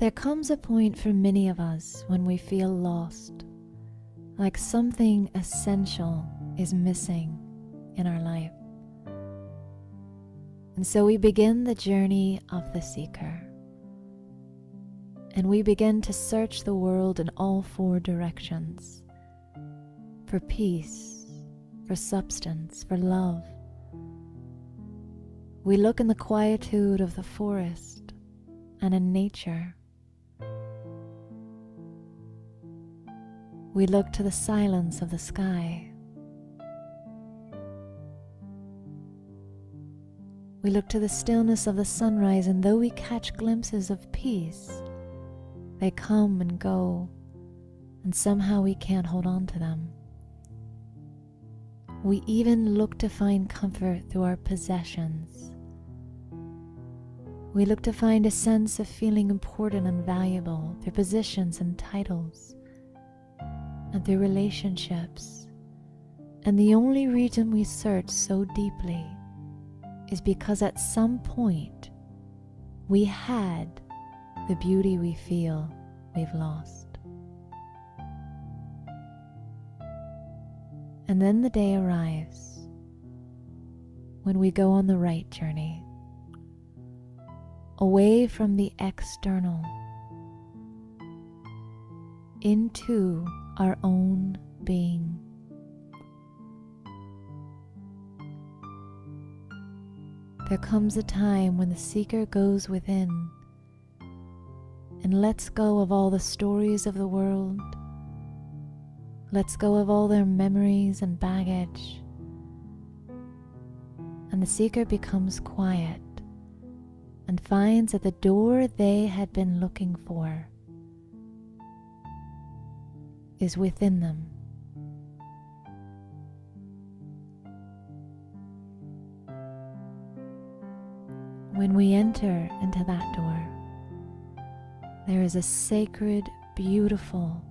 There comes a point for many of us when we feel lost, like something essential is missing in our life. And so we begin the journey of the seeker. And we begin to search the world in all four directions for peace, for substance, for love. We look in the quietude of the forest and in nature. We look to the silence of the sky. We look to the stillness of the sunrise, and though we catch glimpses of peace, they come and go, and somehow we can't hold on to them. We even look to find comfort through our possessions. We look to find a sense of feeling important and valuable through positions and titles, and through relationships. And the only reason we search so deeply is because at some point we had the beauty we feel we've lost. And then the day arrives when we go on the right journey, away from the external, into our own being. There comes a time when the seeker goes within and lets go of all the stories of the world, lets go of all their memories and baggage, and the seeker becomes quiet and finds that the door they had been looking for is within them. When we enter into that door, there is a sacred, beautiful,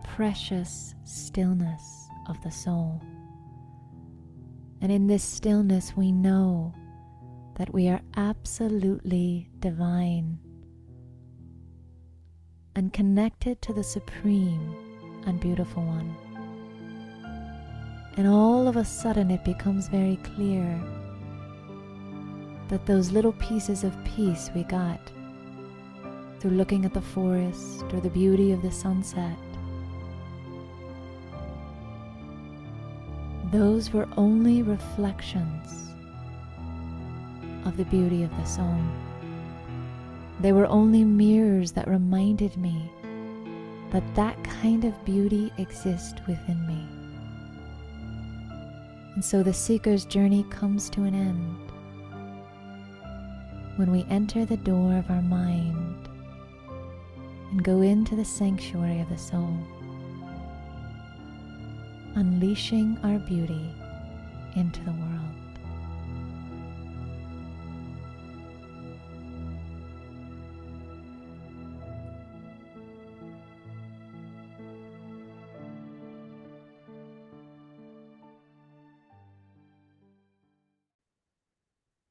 precious stillness of the soul. And in this stillness, we know that we are absolutely divine and connected to the Supreme and Beautiful One. And all of a sudden it becomes very clear that those little pieces of peace we got through looking at the forest or the beauty of the sunset, those were only reflections of the beauty of the soul. They were only mirrors that reminded me that that kind of beauty exists within me. And so the seeker's journey comes to an end when we enter the door of our mind and go into the sanctuary of the soul, unleashing our beauty into the world.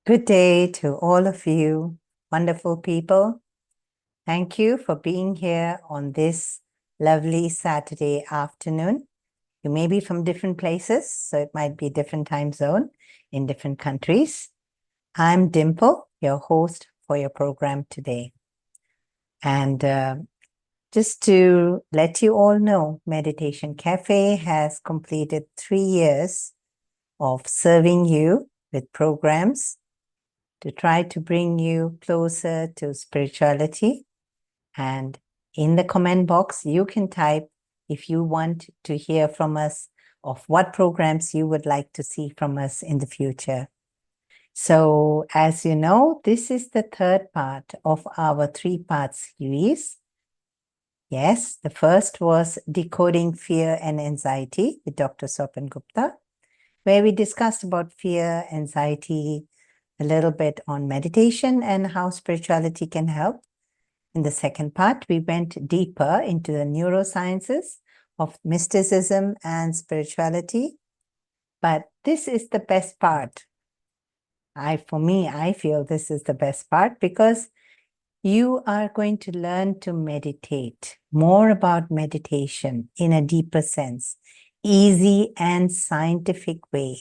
Good day to all of you, wonderful people. Thank you for being here on this lovely Saturday afternoon. You may be from different places, so it might be a different time zone in different countries. I'm Dimple, your host for your program today. And just to let you all know, Meditation Cafe has completed 3 years of serving you with programs to try to bring you closer to spirituality. And in the comment box, you can type if you want to hear from us of what programs you would like to see from us in the future. So as you know, this is the third part of our 3-part series. Yes, the first was Decoding Fear and Anxiety with Dr. SWAPAN Gupta, where we discussed about fear, anxiety, a little bit on meditation and how spirituality can help. In the second part, we went deeper into the neurosciences of mysticism and spirituality. But this is the best part. I feel this is the best part because you are going to learn to meditate, more about meditation in a deeper sense, easy and scientific way.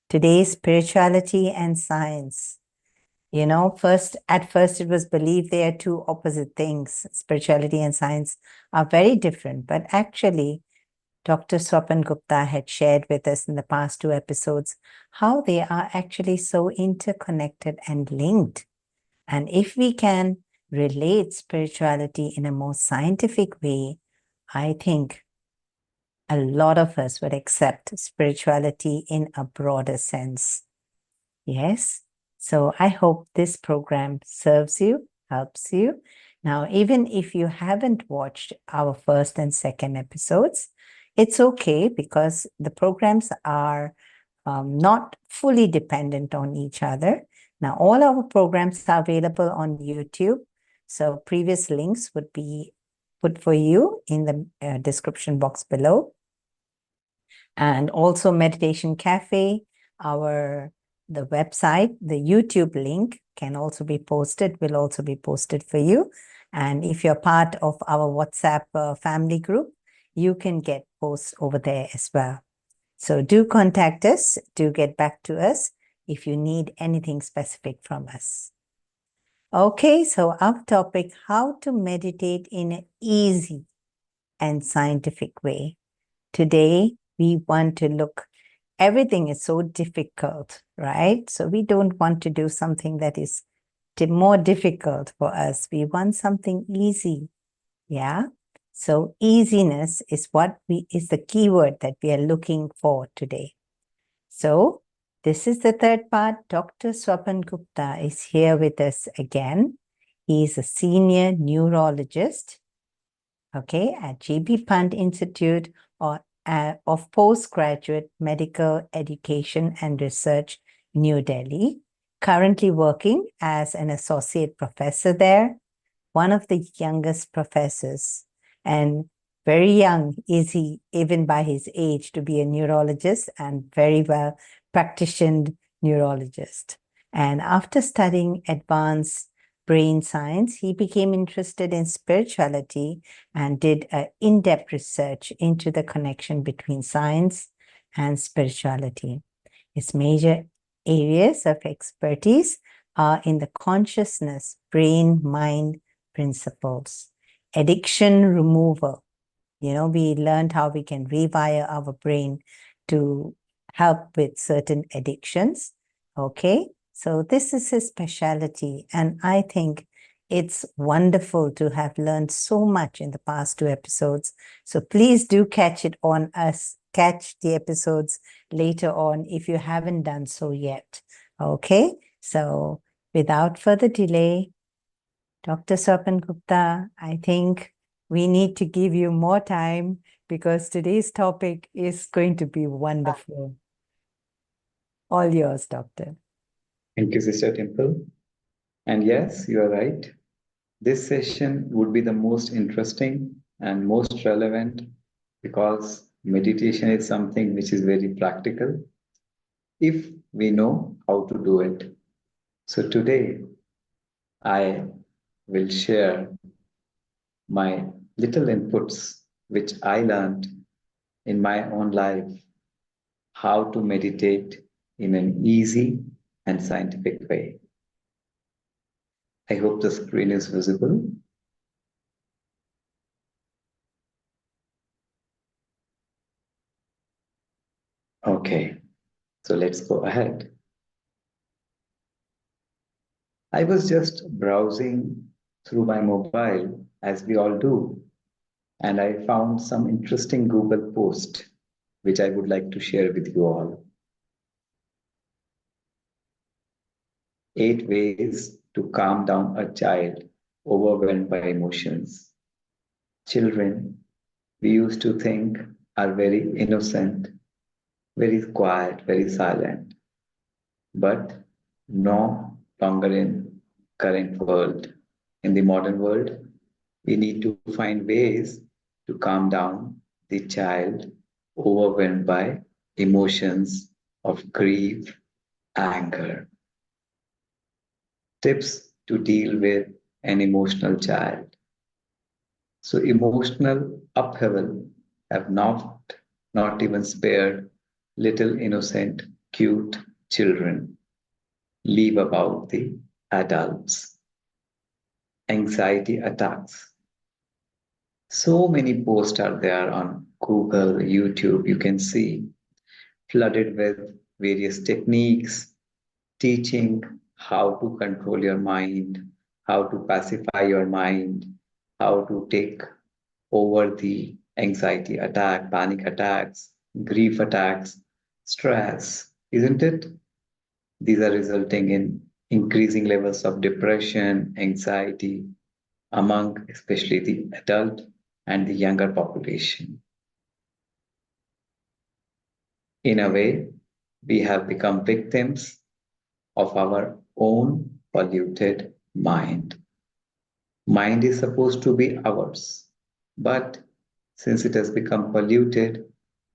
Today's spirituality and science. You know, at first it was believed they are two opposite things. Spirituality and science are very different, but actually, Dr. Swapan Gupta had shared with us in the past two episodes how they are actually so interconnected and linked. And if we can relate spirituality in a more scientific way, I think a lot of us would accept spirituality in a broader sense. Yes. So I hope this program serves you, helps you. Now, even if you haven't watched our first and second episodes, it's okay because the programs are not fully dependent on each other. Now, all our programs are available on YouTube. So previous links would be put for you in the description box below. And also Meditation Cafe, the website, the YouTube link can also be posted, will also be posted for you. And if you're part of our WhatsApp family group, you can get posts over there as well. So do contact us, do get back to us if you need anything specific from us. Okay, so our topic, how to meditate in an easy and scientific way. Today, we want to look, everything is so difficult, right? So we don't want to do something that is more difficult for us. We want something easy, yeah? So easiness is is the keyword that we are looking for today. So this is the third part. Dr. Swapan Gupta is here with us again. He is a senior neurologist, okay, at GB Pant Institute of Postgraduate Medical Education and Research, New Delhi, currently working as an associate professor there, one of the youngest professors, and very young is he, even by his age, to be a neurologist and very well practiced neurologist. And after studying advanced brain science, he became interested in spirituality and did in-depth research into the connection between science and spirituality. His major areas of expertise are in the consciousness, brain-mind principles, addiction removal. You know, we learned how we can rewire our brain to help with certain addictions. Okay, so this is his specialty, and I think it's wonderful to have learned so much in the past two episodes. So please do catch the episodes later on if you haven't done so yet. Okay, so without further delay, Dr. Swapan Gupta, I think we need to give you more time because today's topic is going to be wonderful. All yours, Doctor. Thank you, Sister Temple. And yes, you are right. This session would be the most interesting and most relevant because meditation is something which is very practical if we know how to do it. So today, I will share my little inputs which I learned in my own life, how to meditate in an easy and scientific way. I hope the screen is visible. Okay, so let's go ahead. I was just browsing through my mobile, as we all do, and I found some interesting Google post, which I would like to share with you all. 8 ways to calm down a child overwhelmed by emotions. Children, we used to think, are very innocent, very quiet, very silent, but no longer in current world. In the modern world, we need to find ways to calm down the child overwhelmed by emotions of grief, anger. Tips to deal with an emotional child. So emotional upheaval have not even spared little innocent, cute children. Leave about the adults. Anxiety attacks. So many posts are there on Google, YouTube, you can see, flooded with various techniques, teaching how to control your mind, how to pacify your mind, how to take over the anxiety attack, panic attacks, grief attacks, stress, isn't it? These are resulting in increasing levels of depression, anxiety among especially the adult and the younger population. In a way, we have become victims of our own polluted mind. Mind is supposed to be ours, but since it has become polluted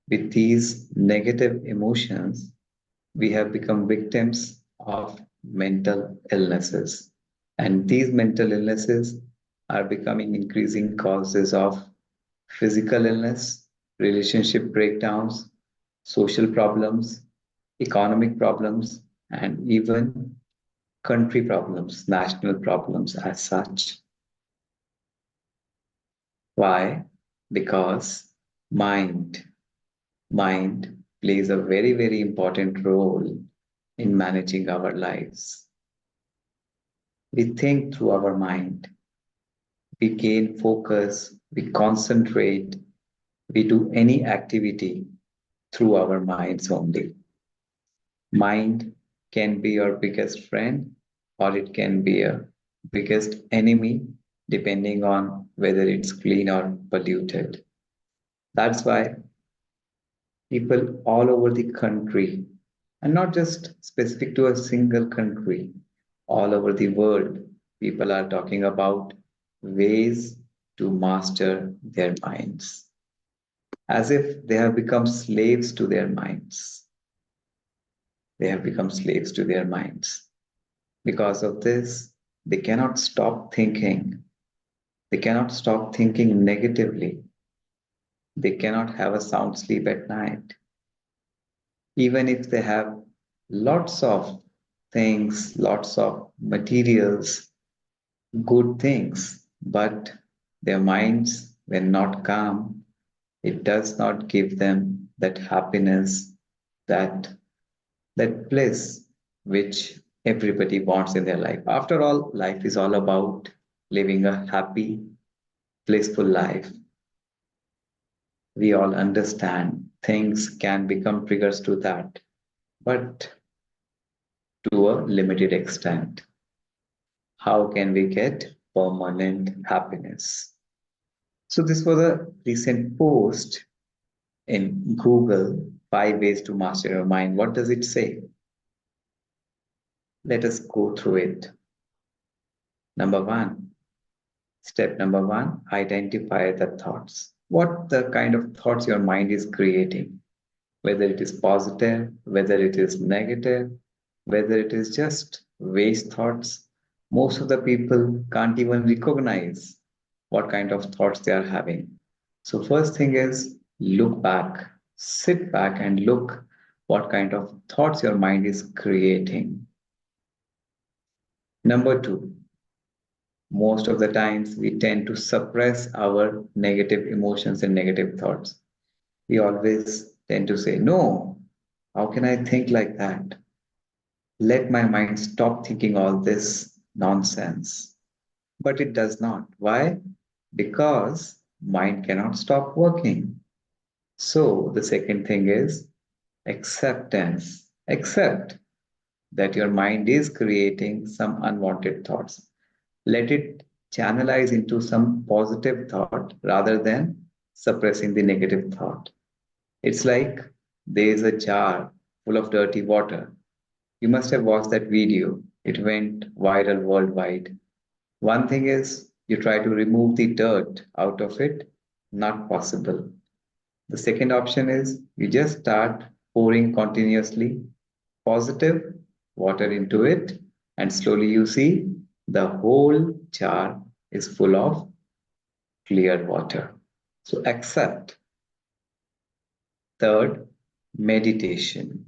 with these negative emotions, we have become victims of mental illnesses. And these mental illnesses are becoming increasing causes of physical illness, relationship breakdowns, social problems, economic problems, and even country problems, national problems as such. Why? Because mind, mind plays a very, very important role in managing our lives. We think through our mind, we gain focus, we concentrate, we do any activity through our minds only. Mind can be your biggest friend or it can be a biggest enemy depending on whether it's clean or polluted. That's why people all over the country, and not just specific to a single country, all over the world, people are talking about ways to master their minds, as if they have become slaves to their minds. They have become slaves to their minds. Because of this, they cannot stop thinking. They cannot stop thinking negatively. They cannot have a sound sleep at night. Even if they have lots of things, lots of materials, good things, but their minds, when not calm, it does not give them that happiness, that, that bliss which everybody wants in their life. After all, life is all about living a happy, blissful life. We all understand things can become triggers to that, but to a limited extent. How can we get permanent happiness? So this was a recent post in Google, 5 ways to master your mind. What does it say? Let us go through it. Step number one, identify the thoughts. What the kind of thoughts your mind is creating, whether it is positive, whether it is negative, whether it is just waste thoughts. Most of the people can't even recognize what kind of thoughts they are having. So first thing is look back, sit back and look what kind of thoughts your mind is creating. Number two, most of the times we tend to suppress our negative emotions and negative thoughts. We always tend to say, no, how can I think like that? Let my mind stop thinking all this nonsense. But it does not. Why? Because mind cannot stop working. So the second thing is acceptance. Accept that your mind is creating some unwanted thoughts. Let it channelize into some positive thought rather than suppressing the negative thought. It's like there is a jar full of dirty water. You must have watched that video. It went viral worldwide. One thing is you try to remove the dirt out of it, not possible. The second option is you just start pouring continuously positive water into it, and slowly you see the whole jar is full of clear water. So accept. Third, meditation.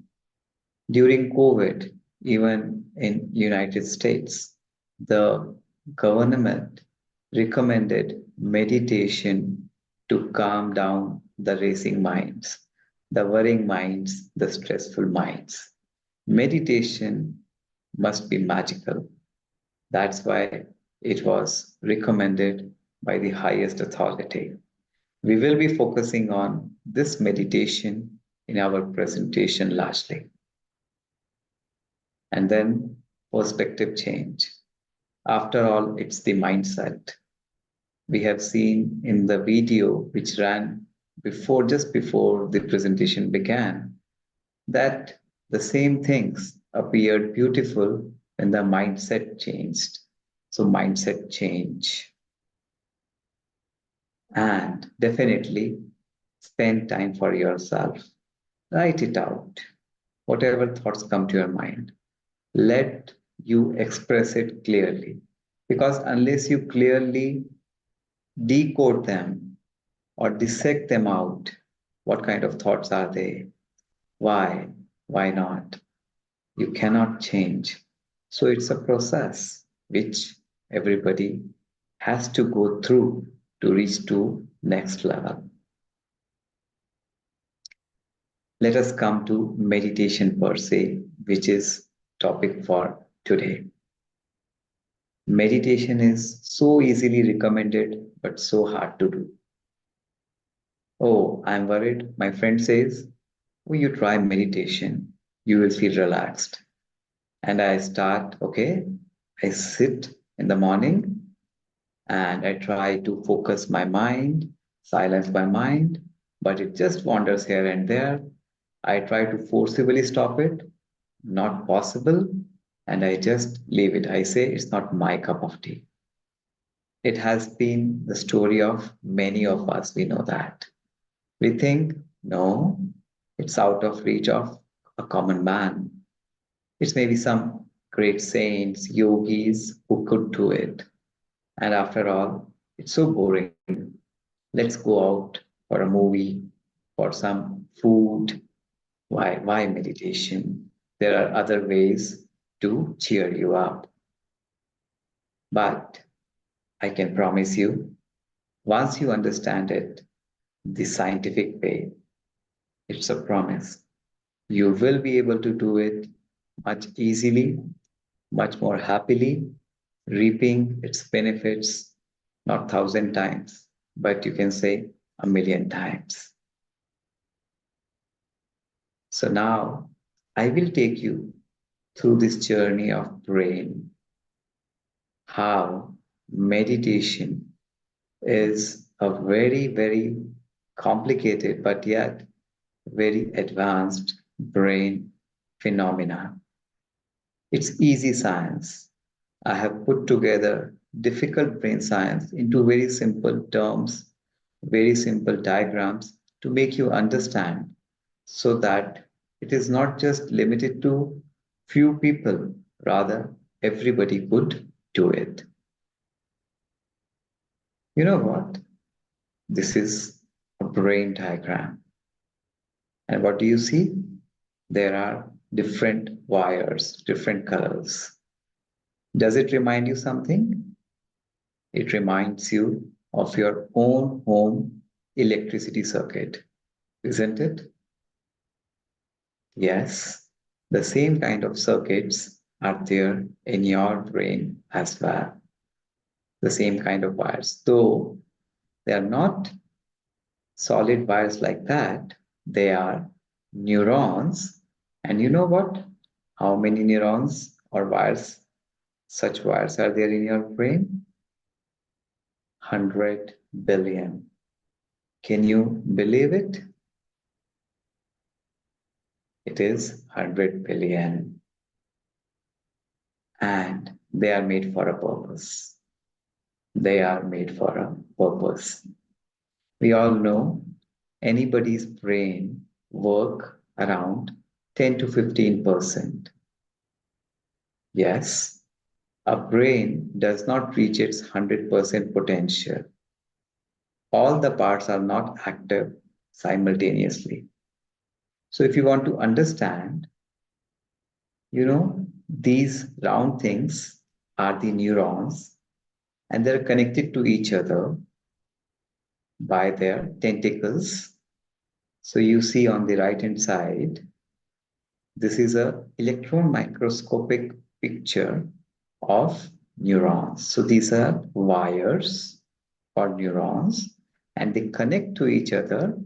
During COVID, even in United States, the government recommended meditation to calm down the racing minds, the worrying minds, the stressful minds. Meditation must be magical. That's why it was recommended by the highest authority. We will be focusing on this meditation in our presentation largely. And then perspective change. After all, it's the mindset. We have seen in the video which ran just before the presentation began, that the same things appeared beautiful when the mindset changed. So mindset change. And definitely spend time for yourself. Write it out. Whatever thoughts come to your mind, let you express it clearly. Because unless you clearly decode them or dissect them out, what kind of thoughts are they? Why? Why not? You cannot change. So it's a process which everybody has to go through to reach to next level. Let us come to meditation per se, which is topic for today. Meditation is so easily recommended, but so hard to do. Oh, I'm worried. My friend says, oh, you try meditation, you will feel relaxed. And I start, okay, I sit in the morning and I try to focus my mind, silence my mind, but it just wanders here and there. I try to forcibly stop it, not possible, and I just leave it. I say it's not my cup of tea. It has been the story of many of us, we know that. We think, no, it's out of reach of a common man. It's maybe some great saints, yogis who could do it. And after all, it's so boring. Let's go out for a movie, for some food. Why meditation? There are other ways to cheer you up. But I can promise you, once you understand it the scientific way, it's a promise. You will be able to do it much easily, much more happily, reaping its benefits not 1,000 times, but you can say 1,000,000 times. So now I will take you through this journey of brain, how meditation is a very, very complicated but yet very advanced brain phenomena. It's easy science. I have put together difficult brain science into very simple terms, very simple diagrams to make you understand so that it is not just limited to few people, rather everybody could do it. You know what? This is a brain diagram. And what do you see? There are different wires, different colors. Does it remind you something? It reminds you of your own home electricity circuit, isn't it? Yes, the same kind of circuits are there in your brain as well. The same kind of wires, though they are not solid wires like that, they are neurons. And you know what? How many neurons or wires, such wires are there in your brain? 100 billion. Can you believe it? It is 100 billion. And they are made for a purpose. They are made for a purpose. We all know anybody's brain work around 10 to 15%. Yes, a brain does not reach its 100% potential. All the parts are not active simultaneously. So if you want to understand, these round things are the neurons, and they're connected to each other by their tentacles. So you see on the right hand side, this is an electron microscopic picture of neurons. So these are wires or neurons, and they connect to each other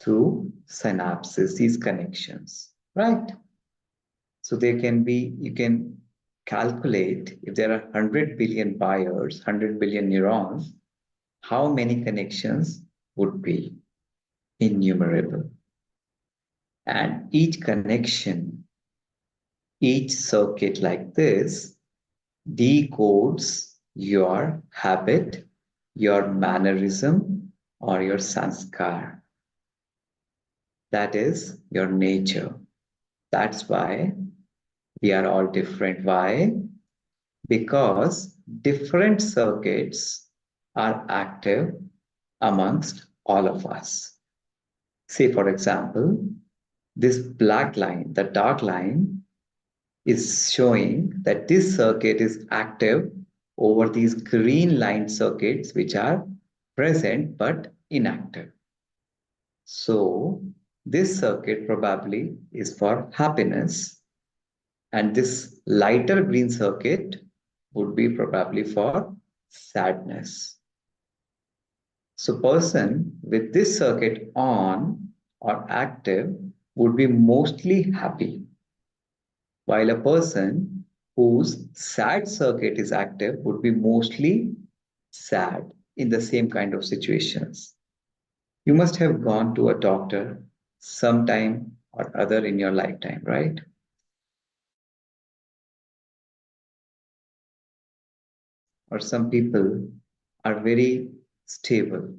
through synapses, these connections, right? So you can calculate if there are 100 billion wires, 100 billion neurons, how many connections would be innumerable. And each connection, each circuit like this decodes your habit, your mannerism, or your sanskar. That is your nature. That's why we are all different. Why? Because different circuits are active amongst all of us. Say, for example, this black line, the dark line, is showing that this circuit is active over these green line circuits which are present but inactive. So this circuit probably is for happiness, and this lighter green circuit would be probably for sadness. So person with this circuit on or active would be mostly happy, while a person whose sad circuit is active would be mostly sad in the same kind of situations. You must have gone to a doctor sometime or other in your lifetime, right? Or some people are very stable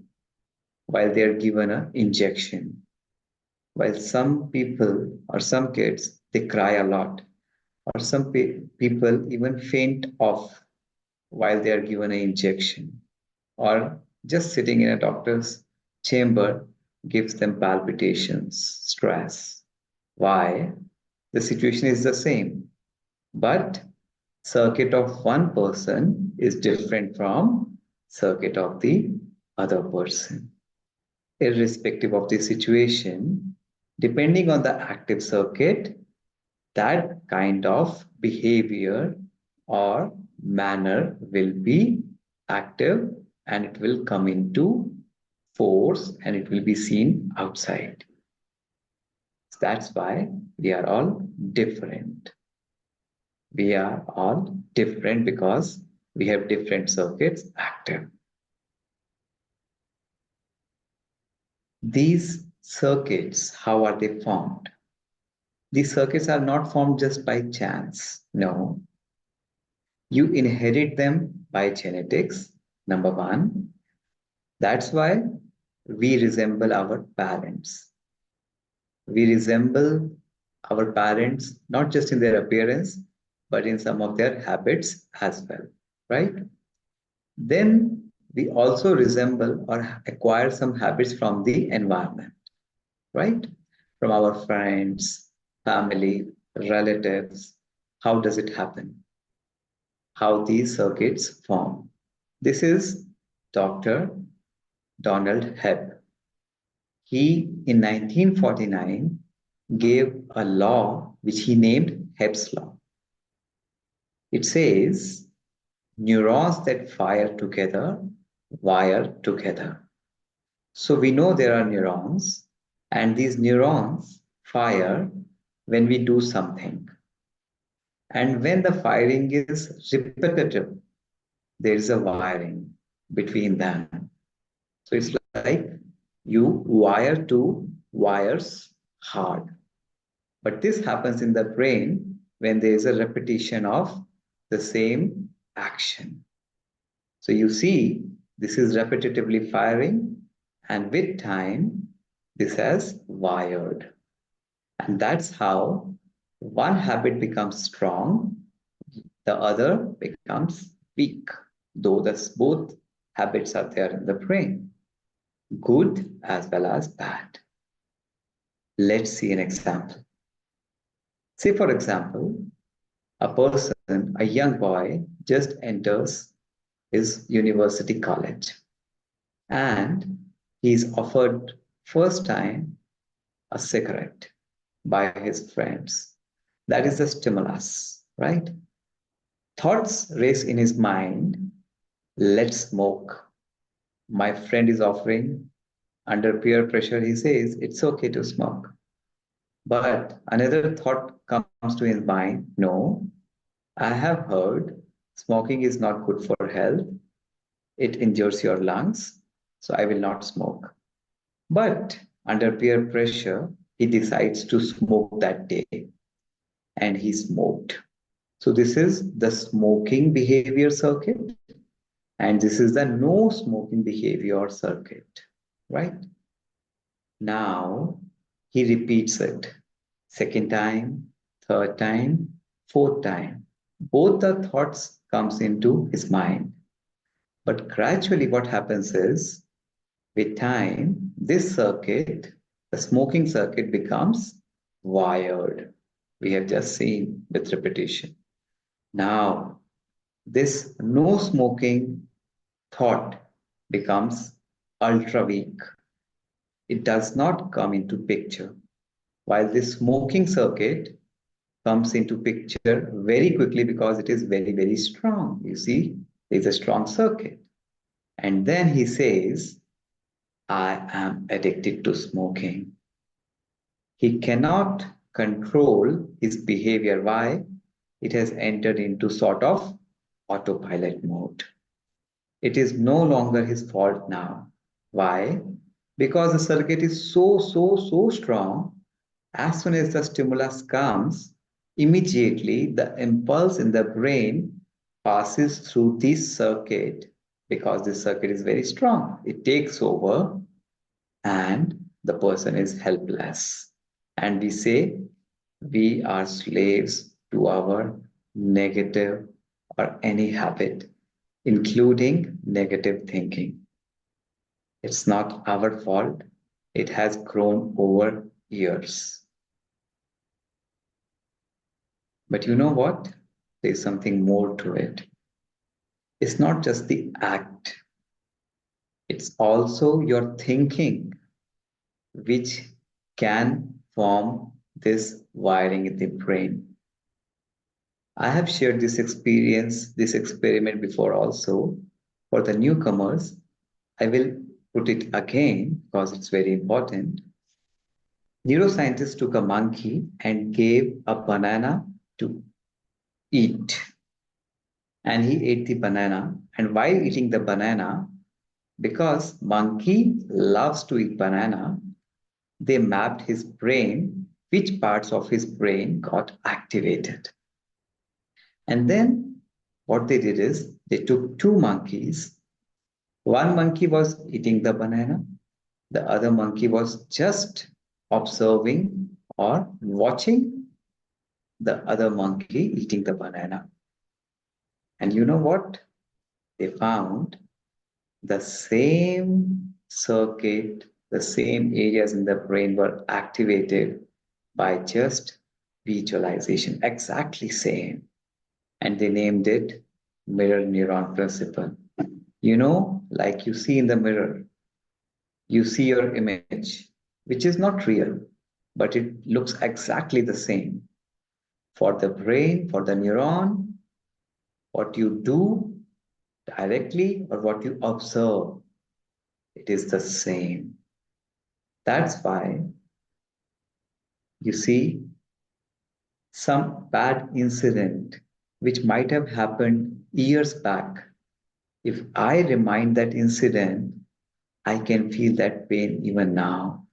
while they are given an injection. While some people or some kids, they cry a lot. Or some people even faint off while they are given an injection. Or just sitting in a doctor's chamber gives them palpitations, stress. Why? The situation is the same, but circuit of one person is different from circuit of the other person. Irrespective of the situation, depending on the active circuit, that kind of behavior or manner will be active, and it will come into force, and it will be seen outside. That's why we are all different. We are all different because we have different circuits active. These circuits, how are they formed? These circuits are not formed just by chance. No. You inherit them by genetics, number one. That's why we resemble our parents. We resemble our parents not just in their appearance, but in some of their habits as well, right? Then we also resemble or acquire some habits from the environment, right? From our friends, family, relatives. How does it happen? How these circuits form. This is Dr. Donald Hebb. He, in 1949, gave a law which he named Hebb's Law. It says, neurons that fire together, wire together. So we know there are neurons, and these neurons fire when we do something. And when the firing is repetitive, there is a wiring between them. So it's like you wire two wires hard. But this happens in the brain when there is a repetition of the same action. So you see, this is repetitively firing, and with time, this has wired. And that's how one habit becomes strong. the other becomes weak, though both habits are there in the brain, good as well as bad. Let's see an example. Say, for example, a person, a young boy, just enters his university college and he's offered first time a cigarette by his friends. That is the stimulus, right? Thoughts race in his mind. Let's smoke. My friend is offering. Under peer pressure, he says, it's okay to smoke. But another thought comes to his mind. No, I have heard smoking is not good for health. It injures your lungs. So I will not smoke. But under peer pressure, he decides to smoke that day. And he smoked. So this is the smoking behavior circuit. And this is the no smoking behavior circuit, right? Now, he repeats it. Second time, third time, fourth time. Both the thoughts comes into his mind. But gradually what happens is, with time, this circuit, the smoking circuit becomes wired. We have just seen with repetition. Now, this no smoking thought becomes ultra weak. It does not come into picture. While this smoking circuit comes into picture very quickly because it is very, very strong. You see, there's a strong circuit. And then he says, I am addicted to smoking. He cannot control his behavior. Why? It has entered into sort of autopilot mode. It is no longer his fault now. Why? Because the circuit is so strong. As soon as the stimulus comes, immediately the impulse in the brain passes through this circuit because this circuit is very strong. It takes over and the person is helpless. And we say we are slaves to our negative or any habit, including negative thinking. It's not our fault. It has grown over years. But you know what? There's something more to it. It's not just the act. It's also your thinking, which can form this wiring in the brain. I have shared this experience, this experiment before also. For the newcomers, I will put it again because it's very important. Neuroscientists took a monkey and gave a banana to eat. And he ate the banana. And while eating the banana, because monkey loves to eat banana, they mapped his brain, which parts of his brain got activated. And then what they did is they took two monkeys. One monkey was eating the banana. The other monkey was just observing or watching the other monkey eating the banana. And you know what? They found the same circuit, the same areas in the brain were activated by just visualization, exactly same. And they named it mirror neuron principle. You know, like you see in the mirror, you see your image, which is not real, but it looks exactly the same. For the brain, for the neuron, what you do directly or what you observe, it is the same. That's why you see some bad incident which might have happened years back. If I remind that incident, I can feel that pain even now.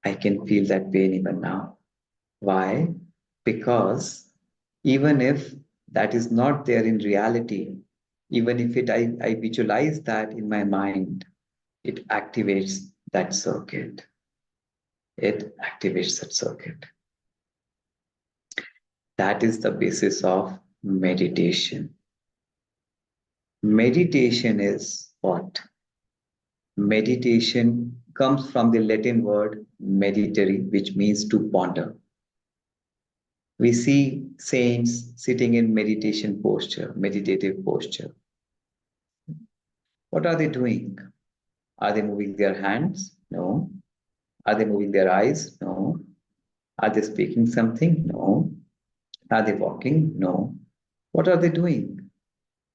I can feel that pain even now. Why? Because even if that is not there in reality, even if I visualize that in my mind, it activates that circuit. It activates that circuit. That is the basis of meditation. Meditation is what? Meditation comes from the Latin word meditare, which means to ponder. We see saints sitting in meditation posture, meditative posture. What are they doing? Are they moving their hands? No. Are they moving their eyes? No. Are they speaking something? No. Are they walking? No. What are they doing?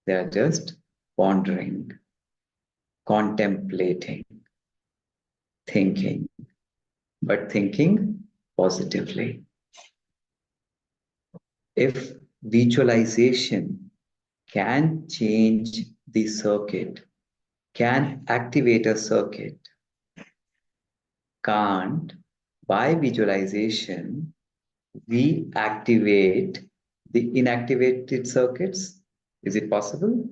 They are just pondering, contemplating, thinking, but thinking positively. If visualization can change the circuit, can activate a circuit, can't, by visualization, we activate the inactivated circuits? Is it possible?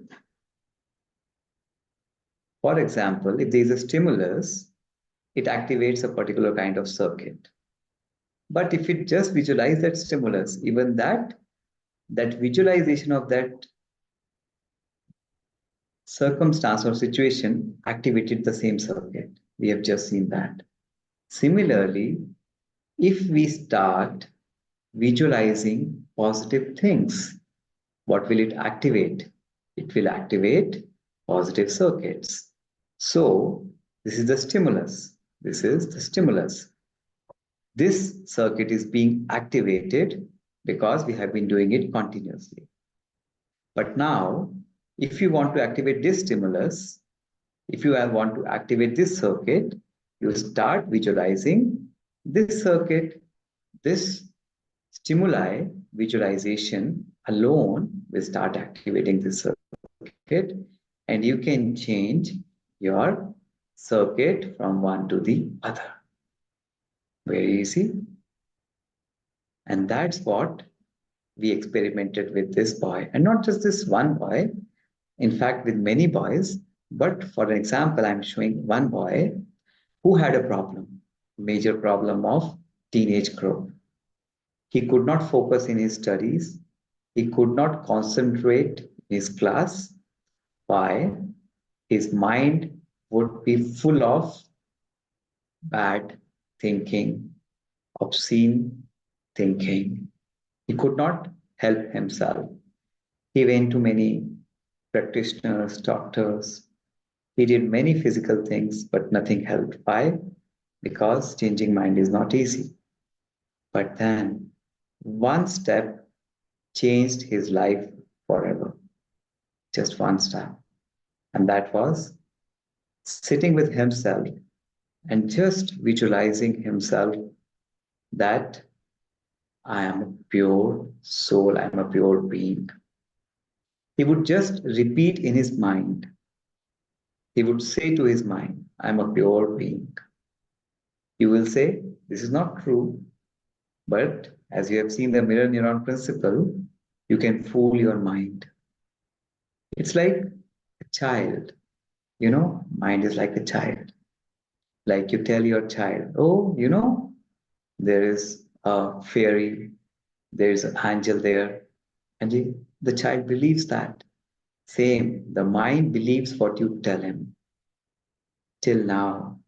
For example, if there is a stimulus, it activates a particular kind of circuit. But if it just visualize that stimulus, even that visualization of that circumstance or situation activated the same circuit. We have just seen that. Similarly, if we start visualizing positive things, what will it activate? It will activate positive circuits. So this is the stimulus. This is the stimulus. This circuit is being activated because we have been doing it continuously. But now, if you want to activate this stimulus, if you want to activate this circuit, you start visualizing this circuit. This stimuli visualization alone will start activating this circuit, and you can change your circuit from one to the other. Very easy. And that's what we experimented with this boy. And not just this one boy, in fact, with many boys. But for an example, I'm showing one boy who had a problem, major problem of teenage growth. He could not focus in his studies. He could not concentrate in his class. Why? His mind would be full of bad thinking, obscene thinking. He could not help himself. He went to many practitioners, doctors. He did many physical things, but nothing helped. Why? Because changing mind is not easy. But then one step changed his life forever. Just one step. And that was sitting with himself and just visualizing himself that I am a pure soul, I am a pure being. He would just repeat in his mind. He would say to his mind, I am a pure being. You will say, this is not true. But as you have seen the mirror neuron principle, you can fool your mind. It's like a child. You know, mind is like a child. Like you tell your child, oh, you know, there is a fairy, there is an angel there. And the child believes that. Same, the mind believes what you tell him. Till now,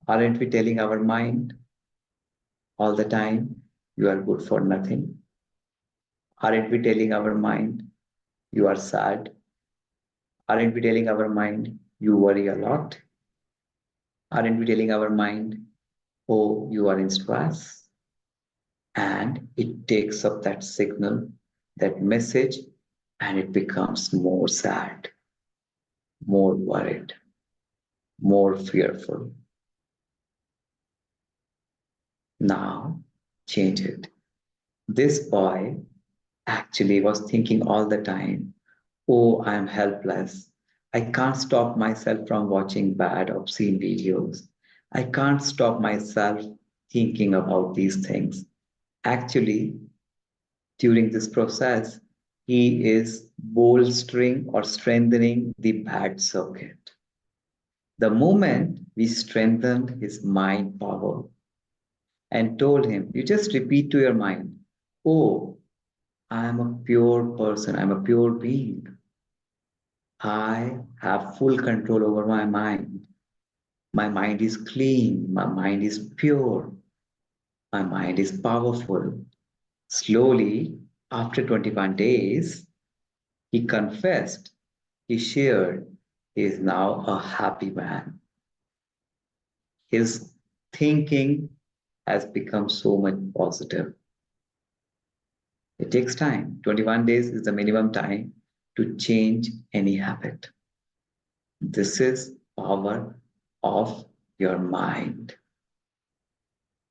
aren't we telling our mind all the time, you are good for nothing? Aren't we telling our mind, you are sad? Aren't we telling our mind, you worry a lot? Aren't we telling our mind, oh, you are in stress? And it takes up that signal, that message, and it becomes more sad, more worried, more fearful. Now, change it. This boy actually was thinking all the time, oh, I am helpless. I can't stop myself from watching bad, obscene videos. I can't stop myself thinking about these things. Actually, during this process, he is bolstering or strengthening the bad circuit. The moment we strengthened his mind power and told him, you just repeat to your mind, oh, I am a pure person, I'm a pure being. I have full control over my mind. My mind is clean, my mind is pure, my mind is powerful. Slowly, after 21 days, he confessed, he shared, he is now a happy man. His thinking has become so much positive. It takes time. 21 days is the minimum time to change any habit. This is power of your mind.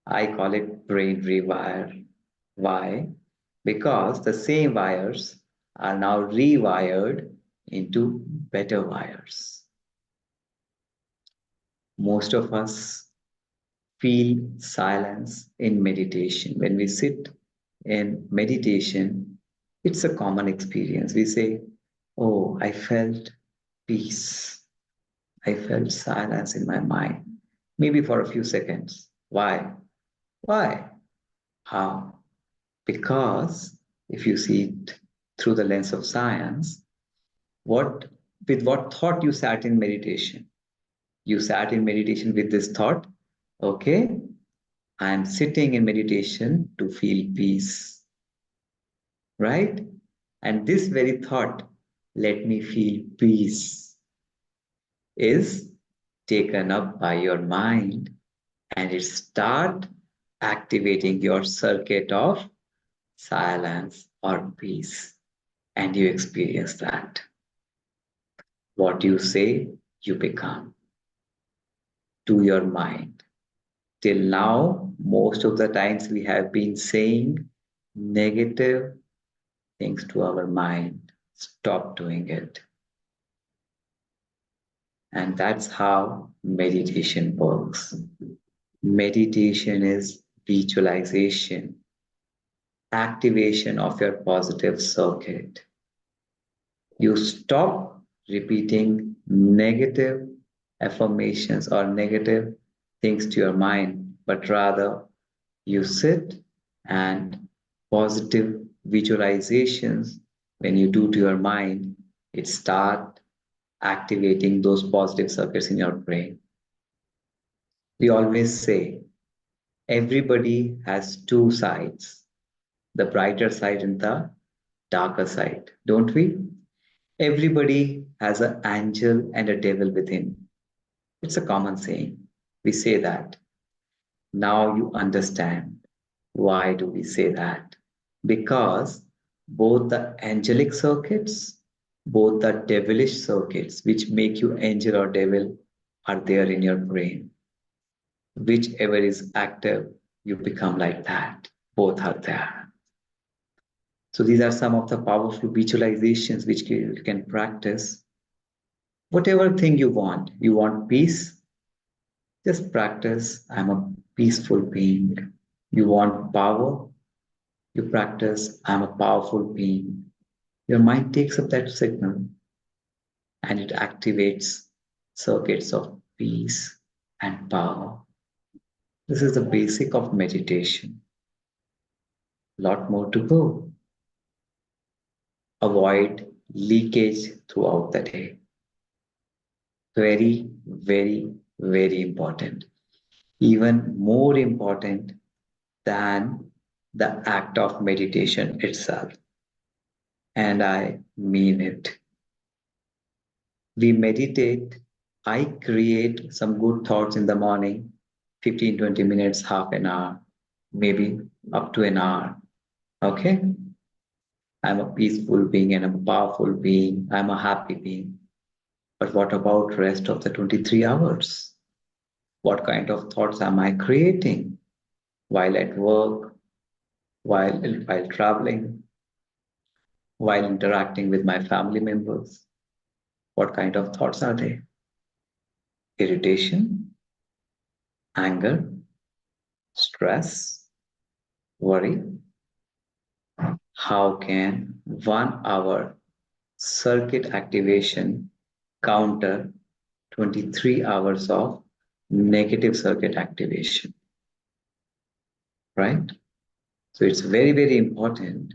I call it brain rewire. Why? Because the same wires are now rewired into better wires. Most of us feel silence in meditation. When we sit in meditation, it's a common experience. We say, oh, I felt peace. I felt silence in my mind, maybe for a few seconds. Why? Why? How? Because if you see it through the lens of science, what with what thought you sat in meditation? You sat in meditation with this thought, okay, I am sitting in meditation to feel peace, right? And this very thought, let me feel peace, is taken up by your mind and it start activating your circuit of silence or peace. And you experience that. What you say, you become to your mind. Till now, most of the times we have been saying negative things to our mind. Stop doing it. And that's how meditation works. Meditation is visualization, activation of your positive circuit. You stop repeating negative affirmations or negative things to your mind, but rather you sit and positive visualizations, when you do to your mind, it start activating those positive circuits in your brain. We always say everybody has two sides, the brighter side and the darker side, don't we? Everybody has an angel and a devil within. It's a common saying. We say that. Now you understand why do we say that? Because both the angelic circuits, both the devilish circuits, which make you angel or devil, are there in your brain. Whichever is active, you become like that. Both are there. So these are some of the powerful visualizations which you can practice. Whatever thing you want peace, just practice, I'm a peaceful being. You want power, you practice, I'm a powerful being. Your mind takes up that signal and it activates circuits of peace and power. This is the basic of meditation. Lot more to go. Avoid leakage throughout the day. Very, very, very important. Even more important than the act of meditation itself. And I mean it. We meditate. I create some good thoughts in the morning, 15, 20 minutes, half an hour, maybe up to an hour. Okay? I'm a peaceful being and I'm a powerful being. I'm a happy being. But what about rest of the 23 hours? What kind of thoughts am I creating while at work, while traveling, while interacting with my family members? What kind of thoughts are they? Irritation, anger, stress, worry. How can 1 hour circuit activation counter 23 hours of negative circuit activation? Right? So it's very, very important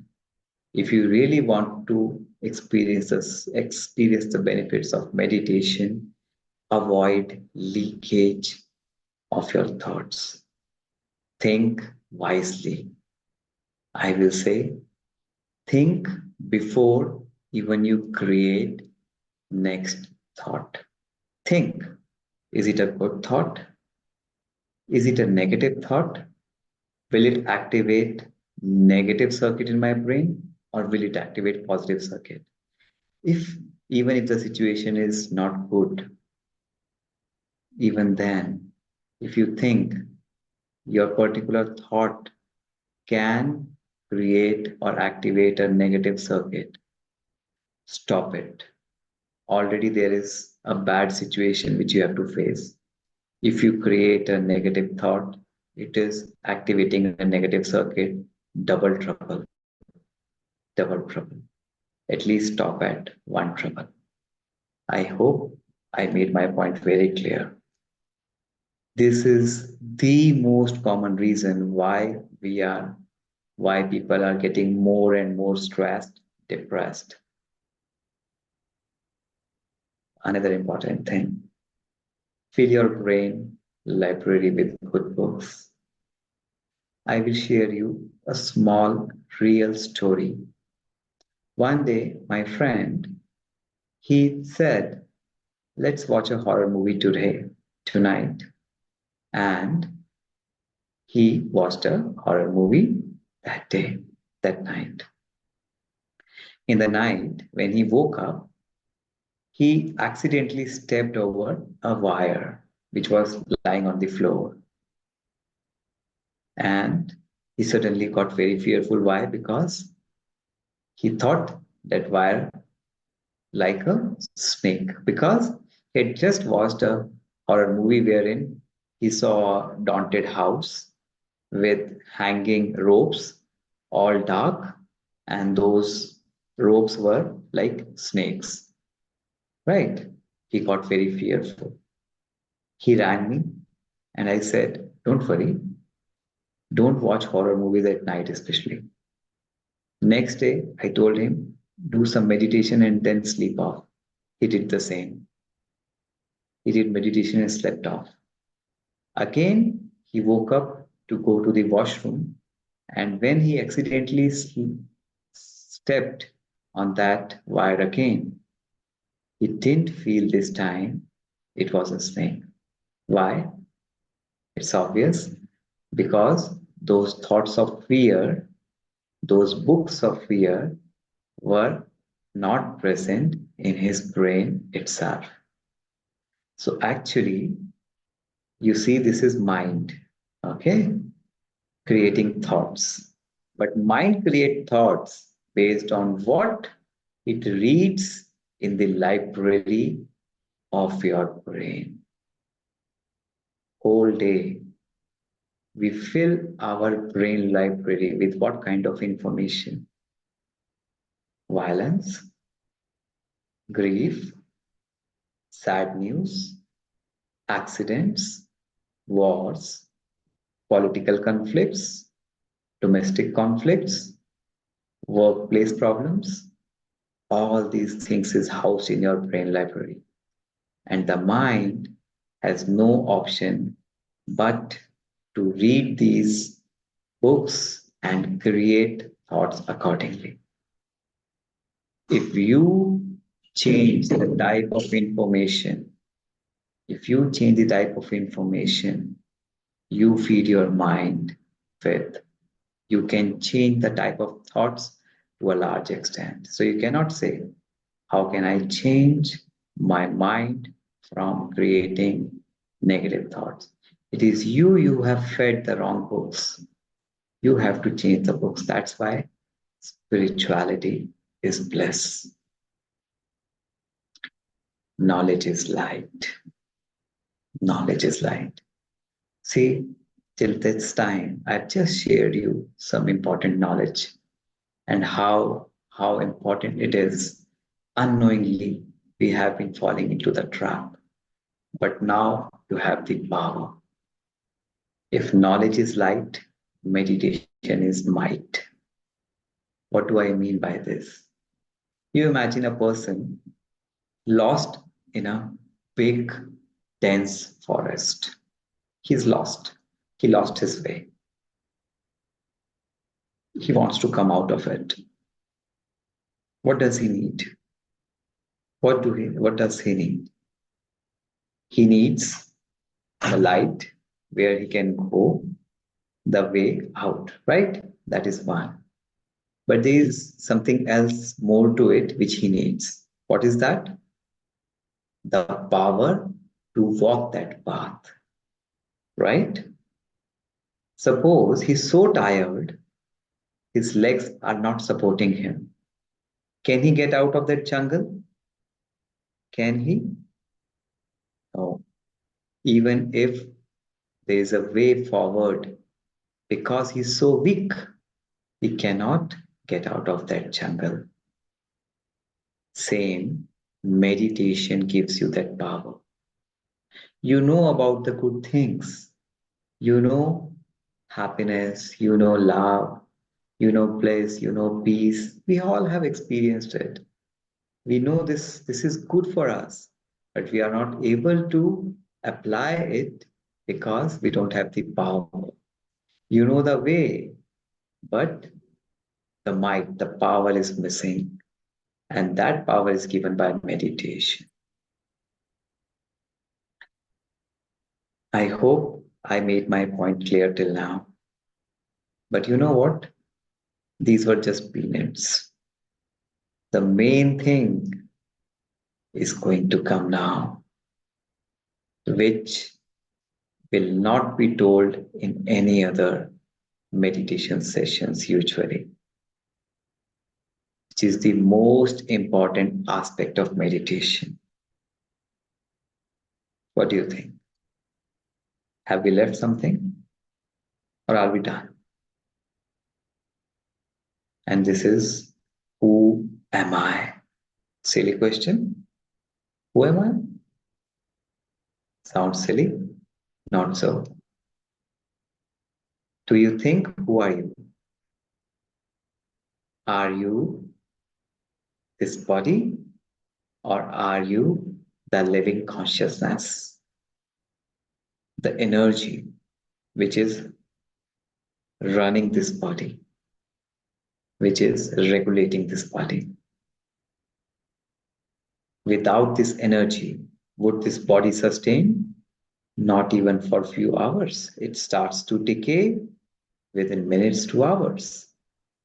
If you really want to experience the benefits of meditation, avoid leakage of your thoughts. Think wisely. I will say, think before even you create next thought. Think, is it a good thought? Is it a negative thought? Will it activate negative circuit in my brain or will it activate positive circuit? If even if the situation is not good, even then, if you think your particular thought can create or activate a negative circuit, stop it. Already there is a bad situation which you have to face. If you create a negative thought, it is activating a negative circuit, double trouble, double trouble. At least stop at one trouble. I hope I made my point very clear. This is the most common reason why people are getting more and more stressed, depressed. Another important thing, fill your brain library with good books. I will share you a small real story. One day, my friend, he said, let's watch a horror movie tonight. And he watched a horror movie that night. In the night, when he woke up, he accidentally stepped over a wire which was lying on the floor. And he suddenly got very fearful. Why? Because he thought that wire like a snake. Because he had just watched a horror movie wherein he saw a daunted house with hanging ropes, all dark, and those ropes were like snakes. Right? He got very fearful. He rang me and I said, don't worry, don't watch horror movies at night, especially. Next day, I told him, do some meditation and then sleep off. He did the same. He did meditation and slept off. Again, he woke up to go to the washroom, and when he accidentally stepped on that wire again, he didn't feel this time it was a snake. Why? It's obvious, because those thoughts of fear, those books of fear were not present in his brain itself. So actually, you see, this is mind, okay? Creating thoughts. But mind creates thoughts based on what it reads in the library of your brain. Whole day, we fill our brain library with what kind of information? Violence, grief, sad news, accidents, wars, political conflicts, domestic conflicts, workplace problems. All these things is housed in your brain library. And the mind has no option but to read these books and create thoughts accordingly. If you change the type of information, you feed your mind with, you can change the type of thoughts to a large extent. So you cannot say, how can I change my mind from creating negative thoughts? It is you have fed the wrong books. You have to change the books. That's why spirituality is bliss. Knowledge is light. Knowledge is light. See, till this time, I've just shared you some important knowledge and how important it is. Unknowingly, we have been falling into the trap. But now you have the power. If knowledge is light, meditation is might. What do I mean by this? You imagine a person lost in a big, dense forest. He's lost. He lost his way. He wants to come out of it. What does he need? What does he need? He needs a light where he can go the way out, right? That is one. But there is something else more to it which he needs. What is that? The power to walk that path, right? Suppose he's so tired, his legs are not supporting him. Can he get out of that jungle? Can he? No. Even if there is a way forward, because he's so weak, he cannot get out of that jungle. Same, meditation gives you that power. You know about the good things. You know happiness, you know love, you know bliss, you know peace. We all have experienced it. We know this is good for us, but we are not able to apply it because we don't have the power. You know the way, but the might, the power is missing. And that power is given by meditation. I hope I made my point clear till now. But you know what? These were just peanuts. The main thing is going to come now, which will not be told in any other meditation sessions usually, which is the most important aspect of meditation. What do you think? Have we left something or are we done? And this is, who am I? Silly question. Who am I? Sounds silly? Not so. Do you think, who are you? Are you this body or are you the living consciousness? The energy which is running this body, which is regulating this body. Without this energy, would this body sustain? Not even for a few hours. It starts to decay within minutes to hours.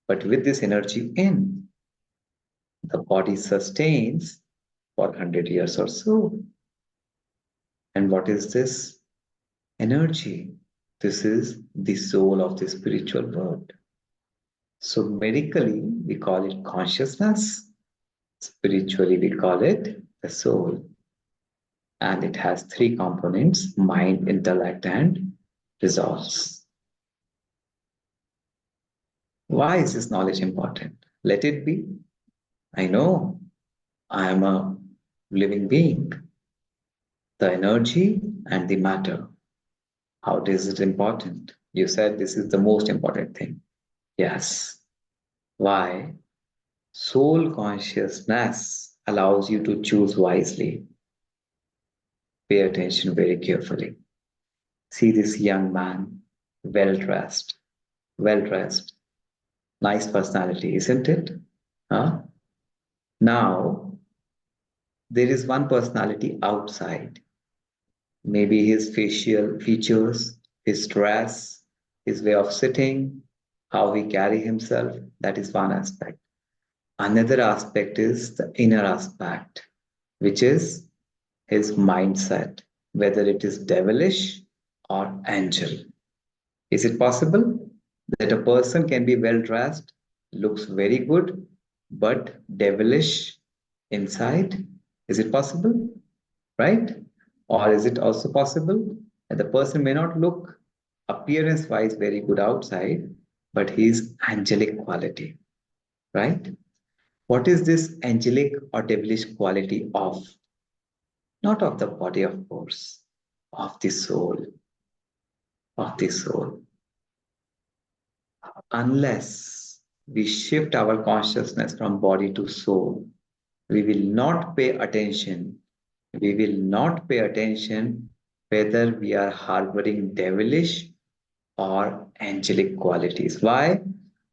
But with this energy in, the body sustains for 100 years or so. And what is this energy? This is the soul of the spiritual world. So medically, we call it consciousness. Spiritually, we call it the soul. And it has three components: mind, intellect, and resolves. Why is this knowledge important? Let it be. I know I am a living being. The energy and the matter. How is it important? You said this is the most important thing. Yes. Why? Soul consciousness allows you to choose wisely. Pay attention very carefully. See this young man, well-dressed, nice personality, isn't it? Huh? Now, there is one personality outside. Maybe his facial features, his dress, his way of sitting, how he carry himself. That is one aspect. Another aspect is the inner aspect, which is his mindset, whether it is devilish or angel. Is it possible that a person can be well dressed, looks very good, but devilish inside? Is it possible? Right? Or is it also possible that the person may not look appearance wise very good outside, but he is angelic quality? Right? What is this angelic or devilish quality of? Not of the body, of course, of the soul, of the soul. Unless we shift our consciousness from body to soul. We will not pay attention. We will not pay attention whether we are harboring devilish or angelic qualities. Why?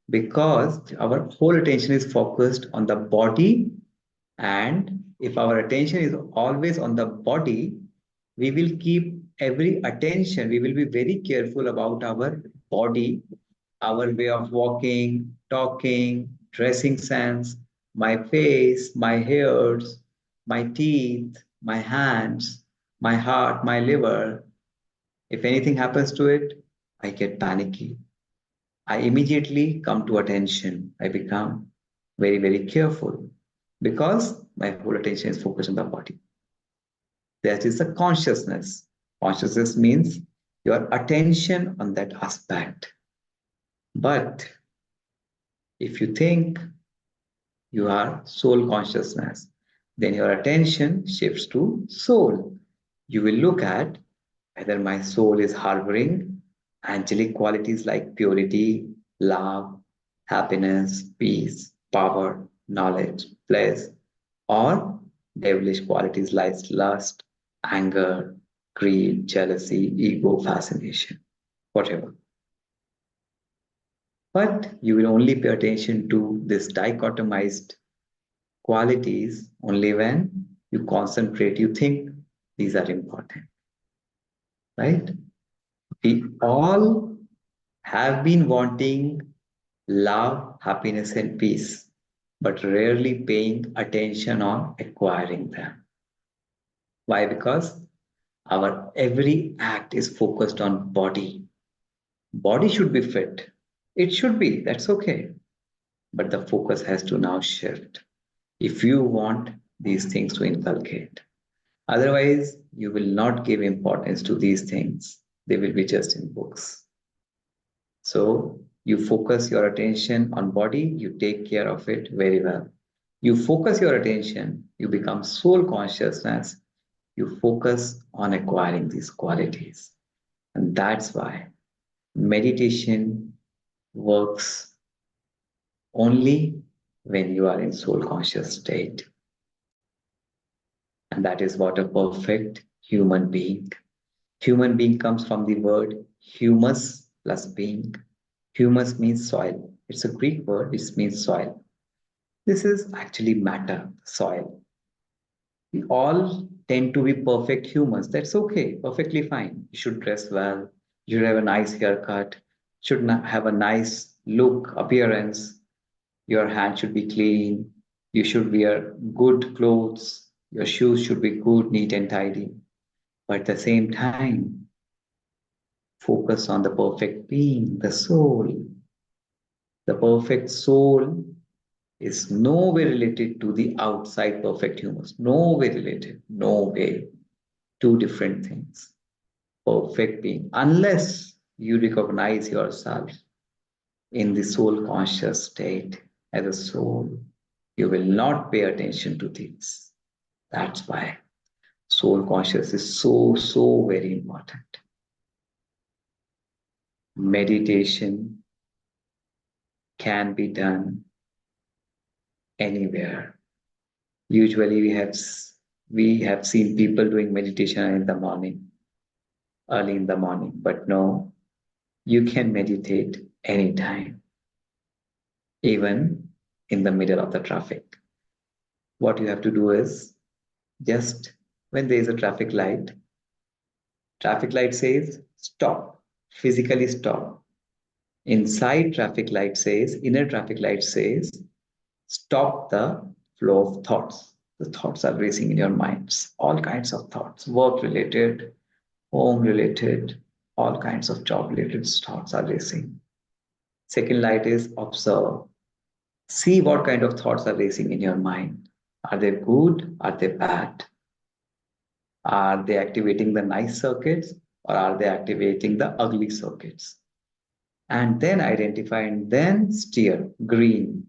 Because our whole attention is focused on the body, and if our attention is always on the body, we will keep every attention, we will be very careful about our body, our way of walking, talking, dressing sense, my face, my hairs, my teeth, my hands, my heart, my liver. If anything happens to it, I get panicky. I immediately come to attention. I become very, very careful because my whole attention is focused on the body. That is the consciousness. Consciousness means your attention on that aspect. But if you think you are soul consciousness, then your attention shifts to soul. You will look at whether my soul is harboring angelic qualities like purity, love, happiness, peace, power, knowledge, bliss, or devilish qualities like lust, anger, greed, jealousy, ego, fascination, whatever. But you will only pay attention to this dichotomized qualities only when you concentrate, you think these are important, right? We all have been wanting love, happiness, and peace, but rarely paying attention on acquiring them. Why? Because our every act is focused on body. Body should be fit. It should be, that's okay. But the focus has to now shift if you want these things to inculcate. Otherwise, you will not give importance to these things. They will be just in books. So you focus your attention on body, you take care of it very well. You focus your attention, you become soul consciousness, you focus on acquiring these qualities. And that's why meditation works only when you are in soul conscious state. And that is what a perfect human being. Human being comes from the word humus plus being. Humus means soil. It's a Greek word which means soil. This is actually matter, soil. We all tend to be perfect humans. That's okay, perfectly fine. You should dress well. You should have a nice haircut. Should have a nice look, appearance. Your hand should be clean. You should wear good clothes. Your shoes should be good, neat, and tidy. But at the same time, focus on the perfect being, the soul. The perfect soul is no way related to the outside perfect humans. No way related. No way. Two different things. Perfect being. Unless you recognize yourself in the soul conscious state as a soul, you will not pay attention to things. That's why soul conscious is so, so very important. Meditation can be done anywhere. Usually we have seen people doing meditation in the morning, early in the morning, but no, you can meditate anytime, even in the middle of the traffic. What you have to do is just when there is a traffic light says stop, physically stop. Inside traffic light says, inner traffic light says, stop the flow of thoughts. The thoughts are racing in your minds, all kinds of thoughts, work related, home related, all kinds of job related thoughts are racing. Second light is observe. See what kind of thoughts are racing in your mind. Are they good? Are they bad? Are they activating the nice circuits or are they activating the ugly circuits? And then identify and then steer, green.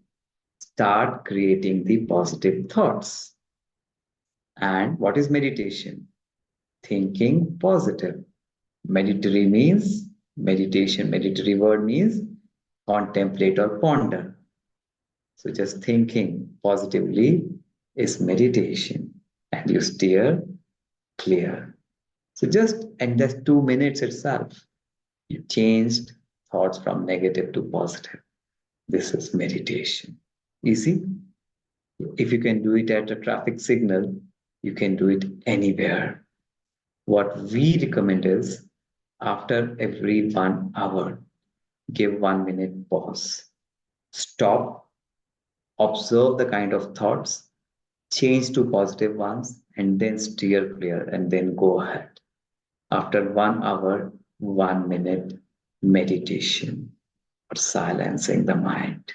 Start creating the positive thoughts. And what is meditation? Thinking positive. Meditatory word means contemplate or ponder. So just thinking positively is meditation, and you steer clear. So just in just 2 minutes itself, you changed thoughts from negative to positive. This is meditation. Easy. If you can do it at a traffic signal, you can do it anywhere. What we recommend is after every 1 hour, give 1 minute pause. Stop, observe the kind of thoughts, change to positive ones, and then steer clear and then go ahead. After 1 hour, 1 minute meditation or silencing the mind.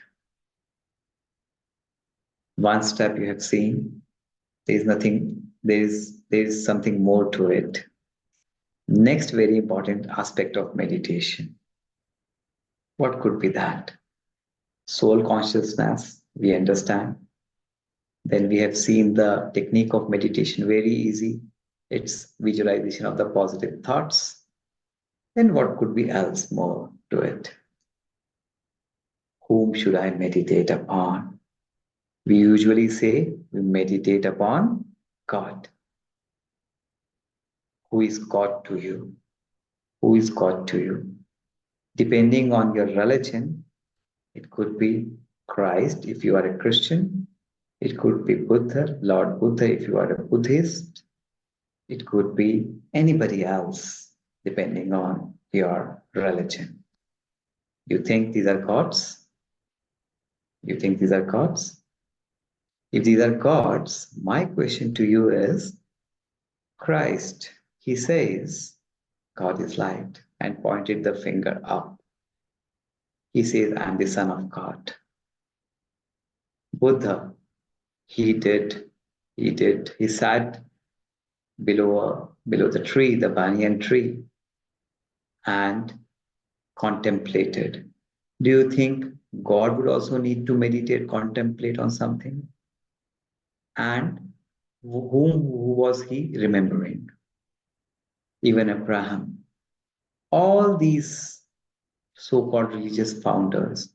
One step you have seen, there is something more to it. Next very important aspect of meditation. What could be that? Soul consciousness, we understand. Then we have seen the technique of meditation, very easy. It's visualization of the positive thoughts. Then what could be else more to it? Whom should I meditate upon? We usually say we meditate upon God. Who is God to you? Who is God to you? Depending on your religion, it could be Christ if you are a Christian. It could be Buddha, Lord Buddha if you are a Buddhist. It could be anybody else, depending on your religion. You think these are gods? You think these are gods? If these are gods, my question to you is, Christ, he says, God is light, and pointed the finger up. He says, I'm the Son of God. Buddha, he sat below the tree, the banyan tree, and contemplated. Do you think God would also need to meditate, contemplate on something? And who was he remembering? Even Abraham. All these so-called religious founders,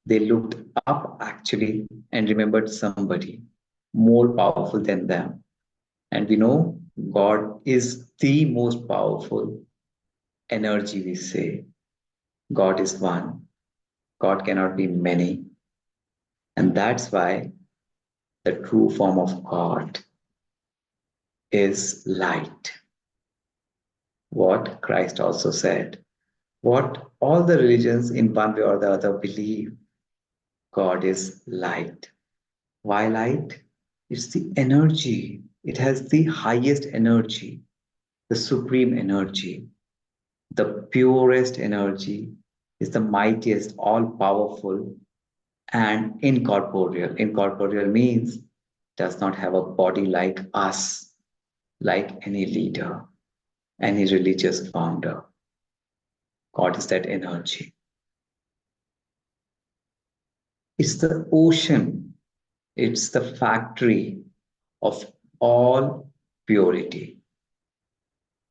they looked up actually and remembered somebody more powerful than them. And we know God is the most powerful energy, we say. God is one. God cannot be many. And that's why the true form of God is light. What Christ also said, what all the religions in one way or the other believe, God is light. Why light? It's the energy. It has the highest energy, the supreme energy. The purest energy is the mightiest, all-powerful, and incorporeal. Incorporeal means does not have a body like us, like any leader, any religious founder. God is that energy. It's the ocean. It's the factory of all purity,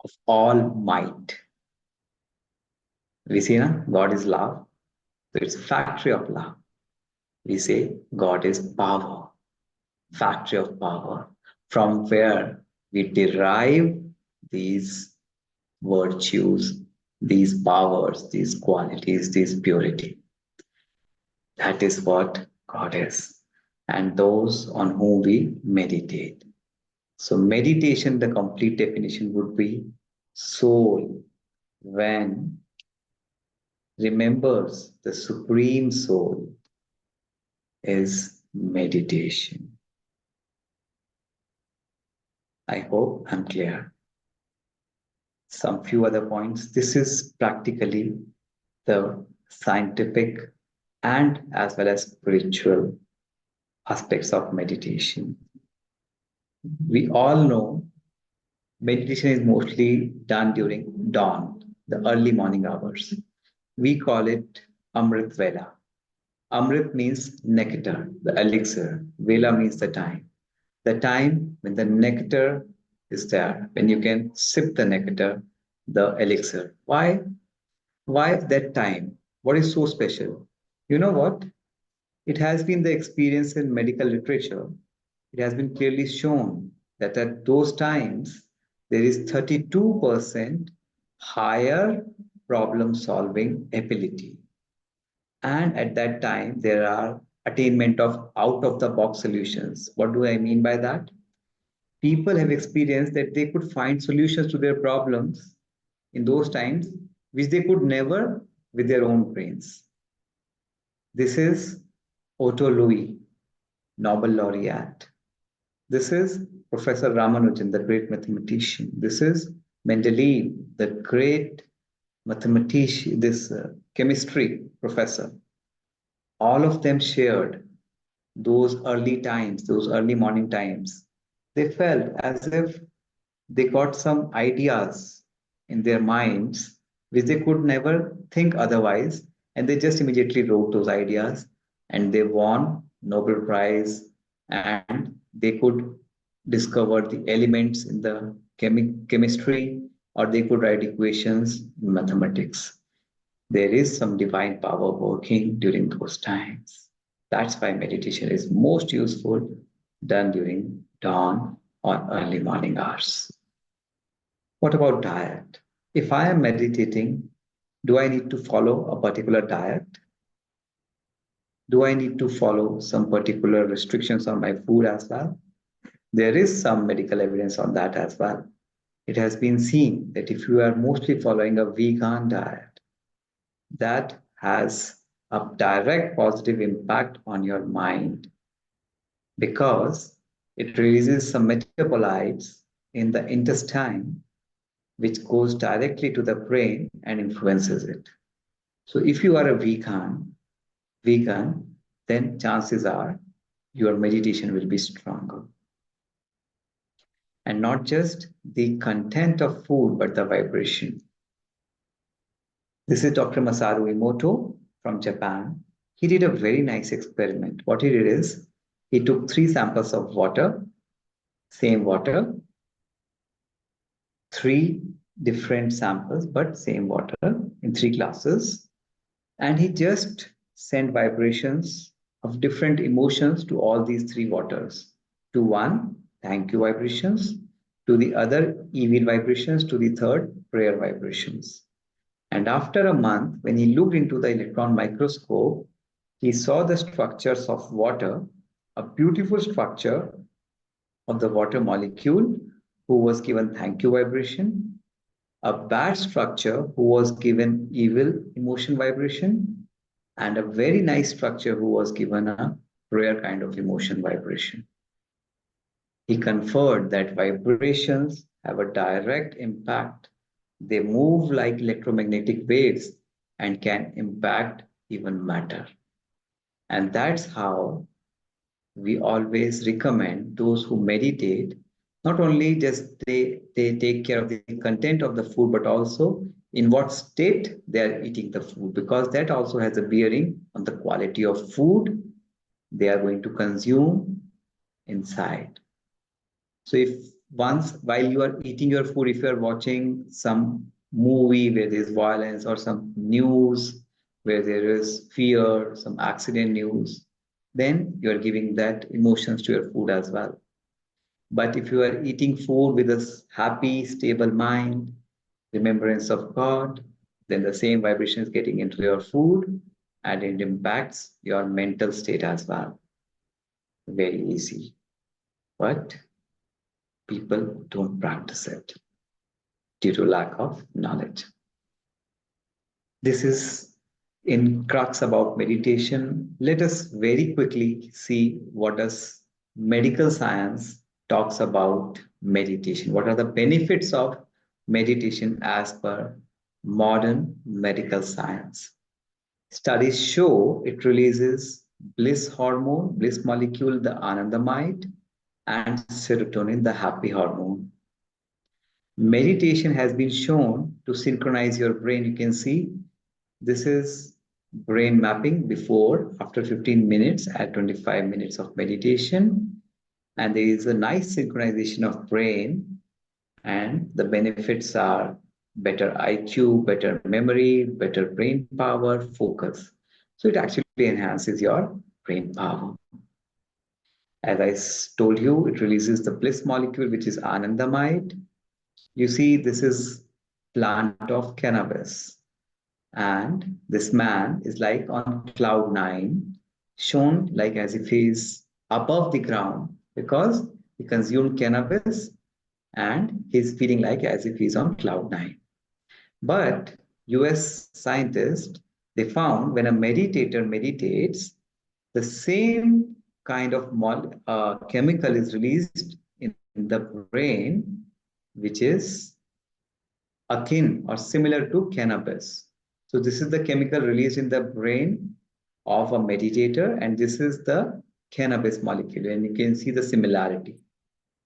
of all might. We see, God is love. So it's a factory of love. We say God is power, factory of power, from where we derive these virtues, these powers, these qualities, this purity. That is what God is, and those on whom we meditate. So meditation, the complete definition would be soul when remembers the supreme soul is meditation. I hope I'm clear. Some few other points. This is practically the scientific and as well as spiritual aspects of meditation. We all know meditation is mostly done during dawn, the early morning hours. We call it Amrit Vela. Amrit means nectar, the elixir. Vela means the time. The time when the nectar is there, when you can sip the nectar, the elixir. Why? Why that time? What is so special? You know what? It has been the experience in medical literature. It has been clearly shown that at those times, there is 32% higher problem solving ability. And at that time, there are attainment of out of the box solutions. What do I mean by that? People have experienced that they could find solutions to their problems in those times, which they could never with their own brains. This is Otto Louis, Nobel laureate. This is Professor Ramanujan, the great mathematician. This is Mendeleev, the great mathematician, this chemistry professor. All of them shared those early times, those early morning times. They felt as if they got some ideas in their minds which they could never think otherwise, and they just immediately wrote those ideas and they won Nobel Prize, and they could discover the elements in the chemistry, or they could write equations in mathematics. There is some divine power working during those times. That's why meditation is most useful done during dawn or early morning hours. What about diet? If I am meditating, do I need to follow a particular diet? Do I need to follow some particular restrictions on my food as well? There is some medical evidence on that as well. It has been seen that if you are mostly following a vegan diet, that has a direct positive impact on your mind because it releases some metabolites in the intestine which goes directly to the brain and influences it. So if you are a vegan, then chances are your meditation will be stronger. And not just the content of food, but the vibration. This is Dr. Masaru Emoto from Japan. He did a very nice experiment. What he did is, he took 3 samples of water, same water, 3 different samples, but same water in 3 glasses. And he just sent vibrations of different emotions to all these 3 waters. To one, thank you vibrations. To the other, evil vibrations. To the third, prayer vibrations. And after a month, when he looked into the electron microscope, he saw the structures of water, a beautiful structure of the water molecule who was given thank you vibration, a bad structure who was given evil emotion vibration, and a very nice structure who was given a prayer kind of emotion vibration. He conferred that vibrations have a direct impact. They move like electromagnetic waves and can impact even matter. And that's how we always recommend those who meditate, not only just they take care of the content of the food, but also in what state they are eating the food, because that also has a bearing on the quality of food they are going to consume inside. So if once while you are eating your food, if you are watching some movie where there is violence or some news where there is fear, some accident news, then you are giving that emotions to your food as well. But if you are eating food with a happy, stable mind, remembrance of God, then the same vibration is getting into your food and it impacts your mental state as well. Very easy. But people don't practice it due to lack of knowledge. This is in crux about meditation. Let us very quickly see what does medical science talks about meditation. What are the benefits of meditation as per modern medical science? Studies show it releases bliss hormone, bliss molecule, the anandamide, and serotonin, the happy hormone. Meditation has been shown to synchronize your brain. You can see this is brain mapping before, after 15 minutes at 25 minutes of meditation. And there is a nice synchronization of brain, and the benefits are better IQ, better memory, better brain power, focus. So it actually enhances your brain power. As I told you, it releases the bliss molecule, which is anandamide. You see, this is plant of cannabis. And this man is like on cloud nine, shown like as if he's above the ground because he consumed cannabis and he's feeling like as if he's on cloud nine. But US scientists, they found when a meditator meditates, the same kind of chemical is released in the brain, which is akin or similar to cannabis. So this is the chemical released in the brain of a meditator, and this is the cannabis molecule, and you can see the similarity.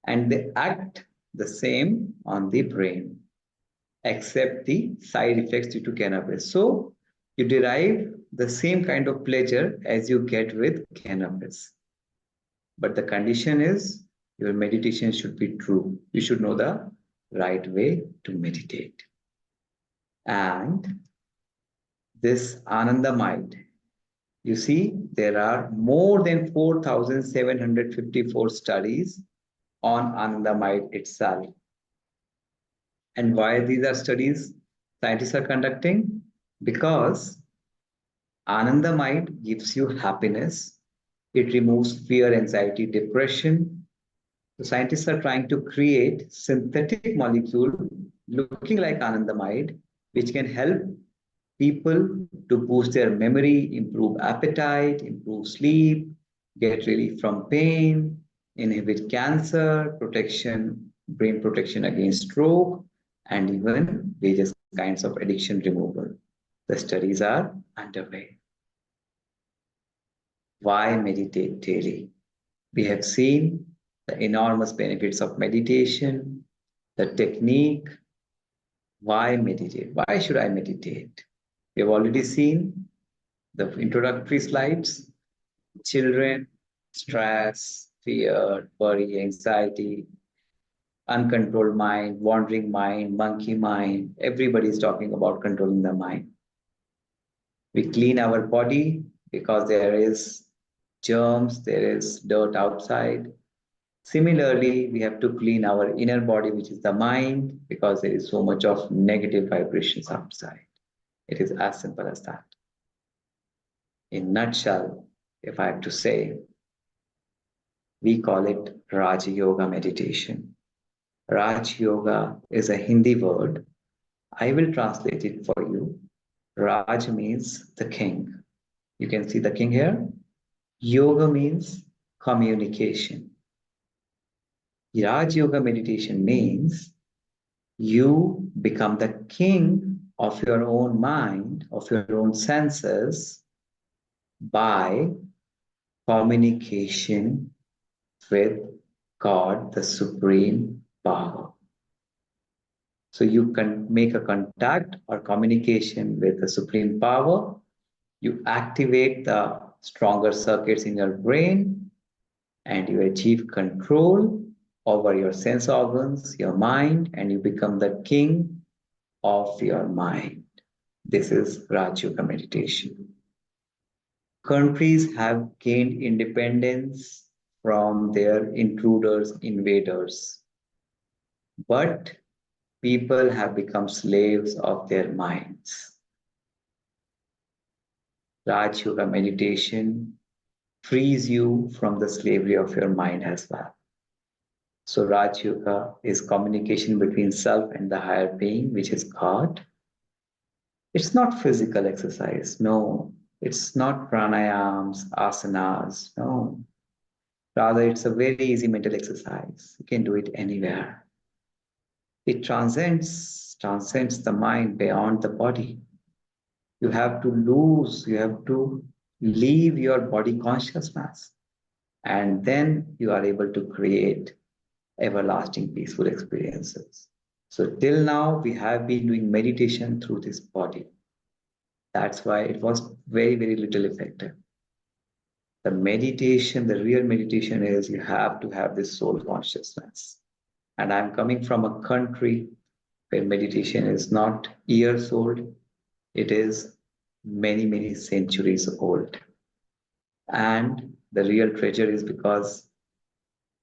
And they act the same on the brain, except the side effects due to cannabis. So you derive the same kind of pleasure as you get with cannabis. But the condition is your meditation should be true. You should know the right way to meditate. And this anandamide, you see, there are more than 4,754 studies on anandamide itself. And why these are studies scientists are conducting? Because anandamide gives you happiness. It removes fear, anxiety, depression. The scientists are trying to create synthetic molecule looking like anandamide, which can help people to boost their memory, improve appetite, improve sleep, get relief from pain, inhibit cancer, brain protection against stroke, and even various kinds of addiction removal. The studies are underway. Why meditate daily? We have seen the enormous benefits of meditation, the technique. Why meditate? Why should I meditate? We have already seen the introductory slides. Children, stress, fear, worry, anxiety, uncontrolled mind, wandering mind, monkey mind. Everybody is talking about controlling the mind. We clean our body because there is germs, there is dirt outside. Similarly, we have to clean our inner body, which is the mind, because there is so much of negative vibrations outside. It is as simple as that. In a nutshell, if I have to say, we call it Raj Yoga meditation. Raj Yoga is a Hindi word. I will translate it for you. Raj means the king. You can see the king here. Yoga means communication. Raj Yoga meditation means you become the king of your own mind, of your own senses, by communication with God, the Supreme Power. So you can make a contact or communication with the Supreme Power. You activate the stronger circuits in your brain and you achieve control over your sense organs, your mind, and you become the king of your mind. This is Raj Yoga meditation. Countries have gained independence from their intruders, invaders, but people have become slaves of their minds. Raj Yoga meditation frees you from the slavery of your mind as well. So Raj Yoga is communication between self and the higher being, which is God. It's not physical exercise, no. It's not pranayams, asanas, no. Rather, it's a very easy mental exercise. You can do it anywhere. It transcends the mind beyond the body. You have to leave your body consciousness. And then you are able to create everlasting peaceful experiences. So till now, we have been doing meditation through this body. That's why it was very, very little effective. The meditation, the real meditation is you have to have this soul consciousness. And I'm coming from a country where meditation is not years old. It is many, many centuries old. And the real treasure is because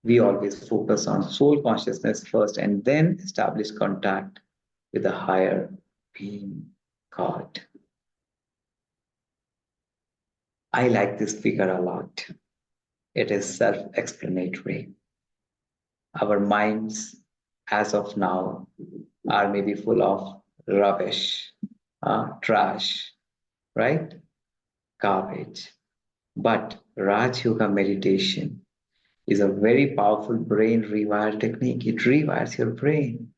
we always focus on soul consciousness first and then establish contact with a higher being, God. I like this figure a lot. It is self explanatory. Our minds, as of now, are maybe full of rubbish, trash, right? Garbage. But Raj Yoga meditation is a very powerful brain rewire technique. It rewires your brain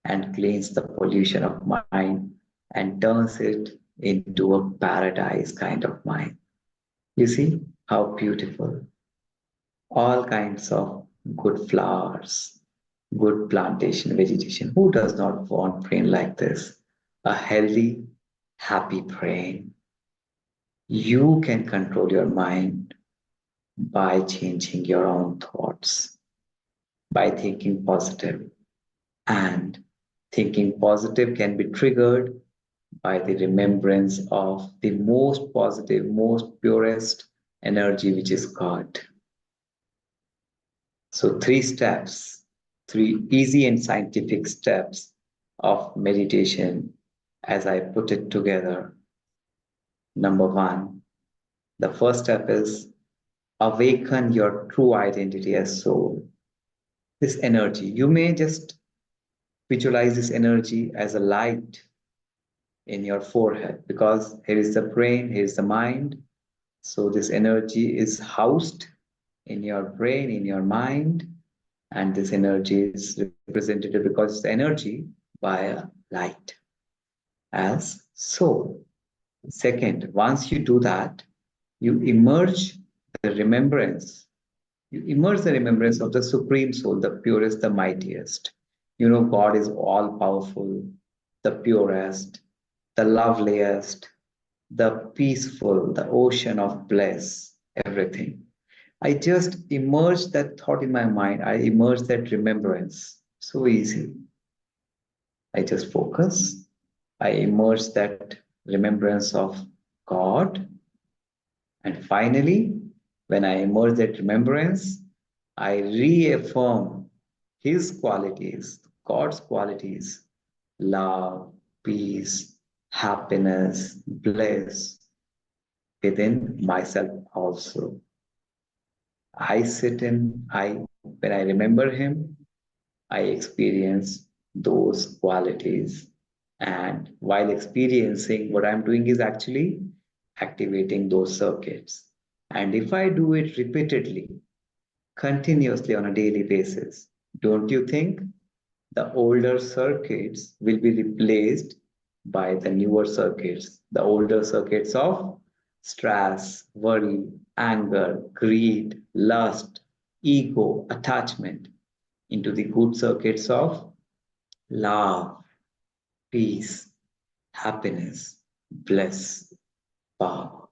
and cleans the pollution of mind and turns it into a paradise kind of mind. You see how beautiful. All kinds of good flowers, good plantation vegetation. Who does not want brain like this? A healthy, happy brain. You can control your mind by changing your own thoughts, by thinking positive. And thinking positive can be triggered by the remembrance of the most positive, most purest energy, which is God. So, 3 steps, 3 easy and scientific steps of meditation as I put it together. Number 1, the first step is awaken your true identity as soul. This energy, you may just visualize this energy as a light in your forehead because here is the brain, here is the mind. So this energy is housed in your brain, in your mind, and this energy is represented because it's energy via light as soul. Second, once you do that, you immerse the remembrance. You immerse the remembrance of the Supreme Soul, the purest, the mightiest. You know, God is all powerful, the purest, the loveliest, the peaceful, the ocean of bliss, everything. I just immerse that thought in my mind. I immerse that remembrance. So easy. I just focus. I immerse that remembrance of God. And finally, when I immerse that remembrance, I reaffirm His qualities, God's qualities, love, peace, happiness, bliss within myself also. When I remember Him, I experience those qualities. And while experiencing, what I'm doing is actually activating those circuits. And if I do it repeatedly, continuously on a daily basis, don't you think the older circuits will be replaced by the newer circuits, the older circuits of stress, worry, anger, greed, lust, ego, attachment, into the good circuits of love, peace, happiness, bliss, power.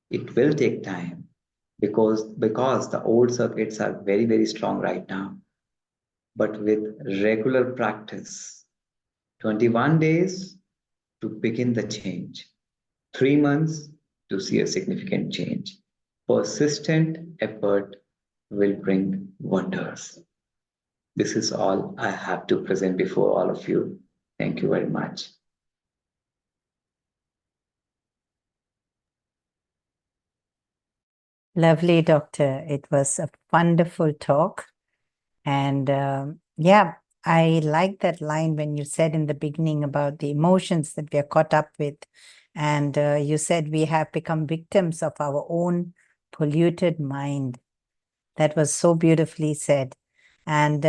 It will take time because the old circuits are very, very strong right now. But with regular practice, 21 days to begin the change, 3 months to see a significant change. Persistent effort will bring wonders. This is all I have to present before all of you. Thank you very much. Lovely, Doctor. It was a wonderful talk. And yeah, I like that line when you said in the beginning about the emotions that we are caught up with. And you said we have become victims of our own polluted mind. That was so beautifully said. And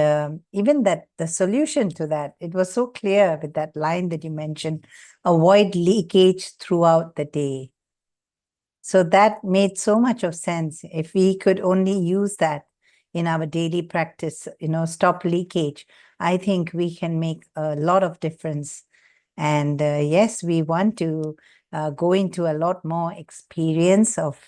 even that the solution to that, it was so clear with that line that you mentioned, avoid leakage throughout the day. So that made so much of sense. If we could only use that in our daily practice, stop leakage, I think we can make a lot of difference. And yes, we want to go into a lot more experience of,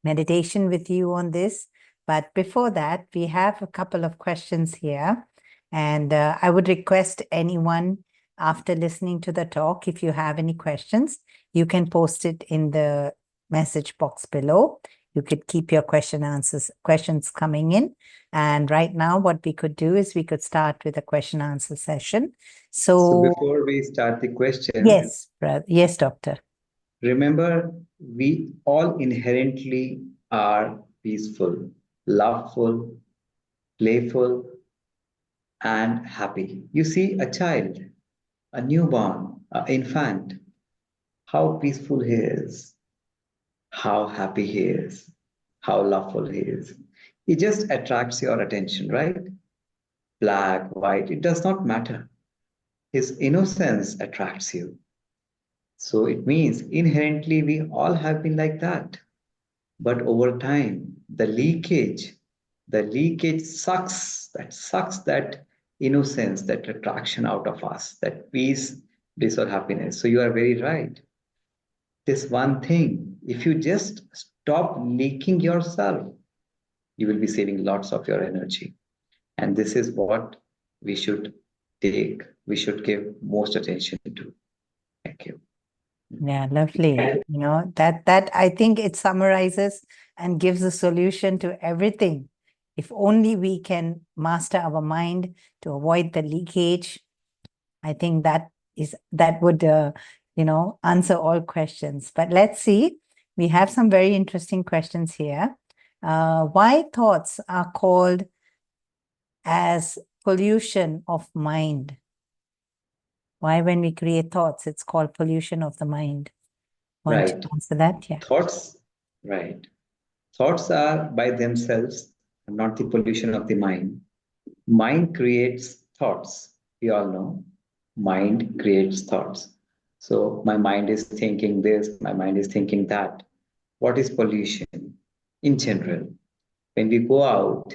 meditation with you on this. But before that, we have a couple of questions here. And I would request anyone after listening to the talk, if you have any questions, you can post it in the message box below. You could keep your questions coming in. And right now, what we could do is we could start with a question answer session. So So, before we start the question, yes, yes, doctor. remember, we all inherently are peaceful, loveful, playful, and happy. You see a child, a newborn, an infant, how peaceful he is, how happy he is, how loveful he is. He just attracts your attention, right? Black, white, it does not matter. His innocence attracts you. So it means inherently we all have been like that. But over time, the leakage sucks that innocence, that attraction out of us, that peace, bliss, or happiness. So you are very right. This one thing, if you just stop leaking yourself, you will be saving lots of your energy. And this is what we should we should give most attention to. Thank you. Yeah, lovely. That I think it summarizes and gives a solution to everything. If only we can master our mind to avoid the leakage, I think that would answer all questions. But let's see. We have some very interesting questions here. Why thoughts are called as pollution of mind? Why, when we create thoughts, it's called pollution of the mind? Want Right. to answer that? Yeah. Thoughts, right. Thoughts are by themselves not the pollution of the mind. Mind creates thoughts. We all know mind creates thoughts. So my mind is thinking this, my mind is thinking that. What is pollution? In general, when we go out,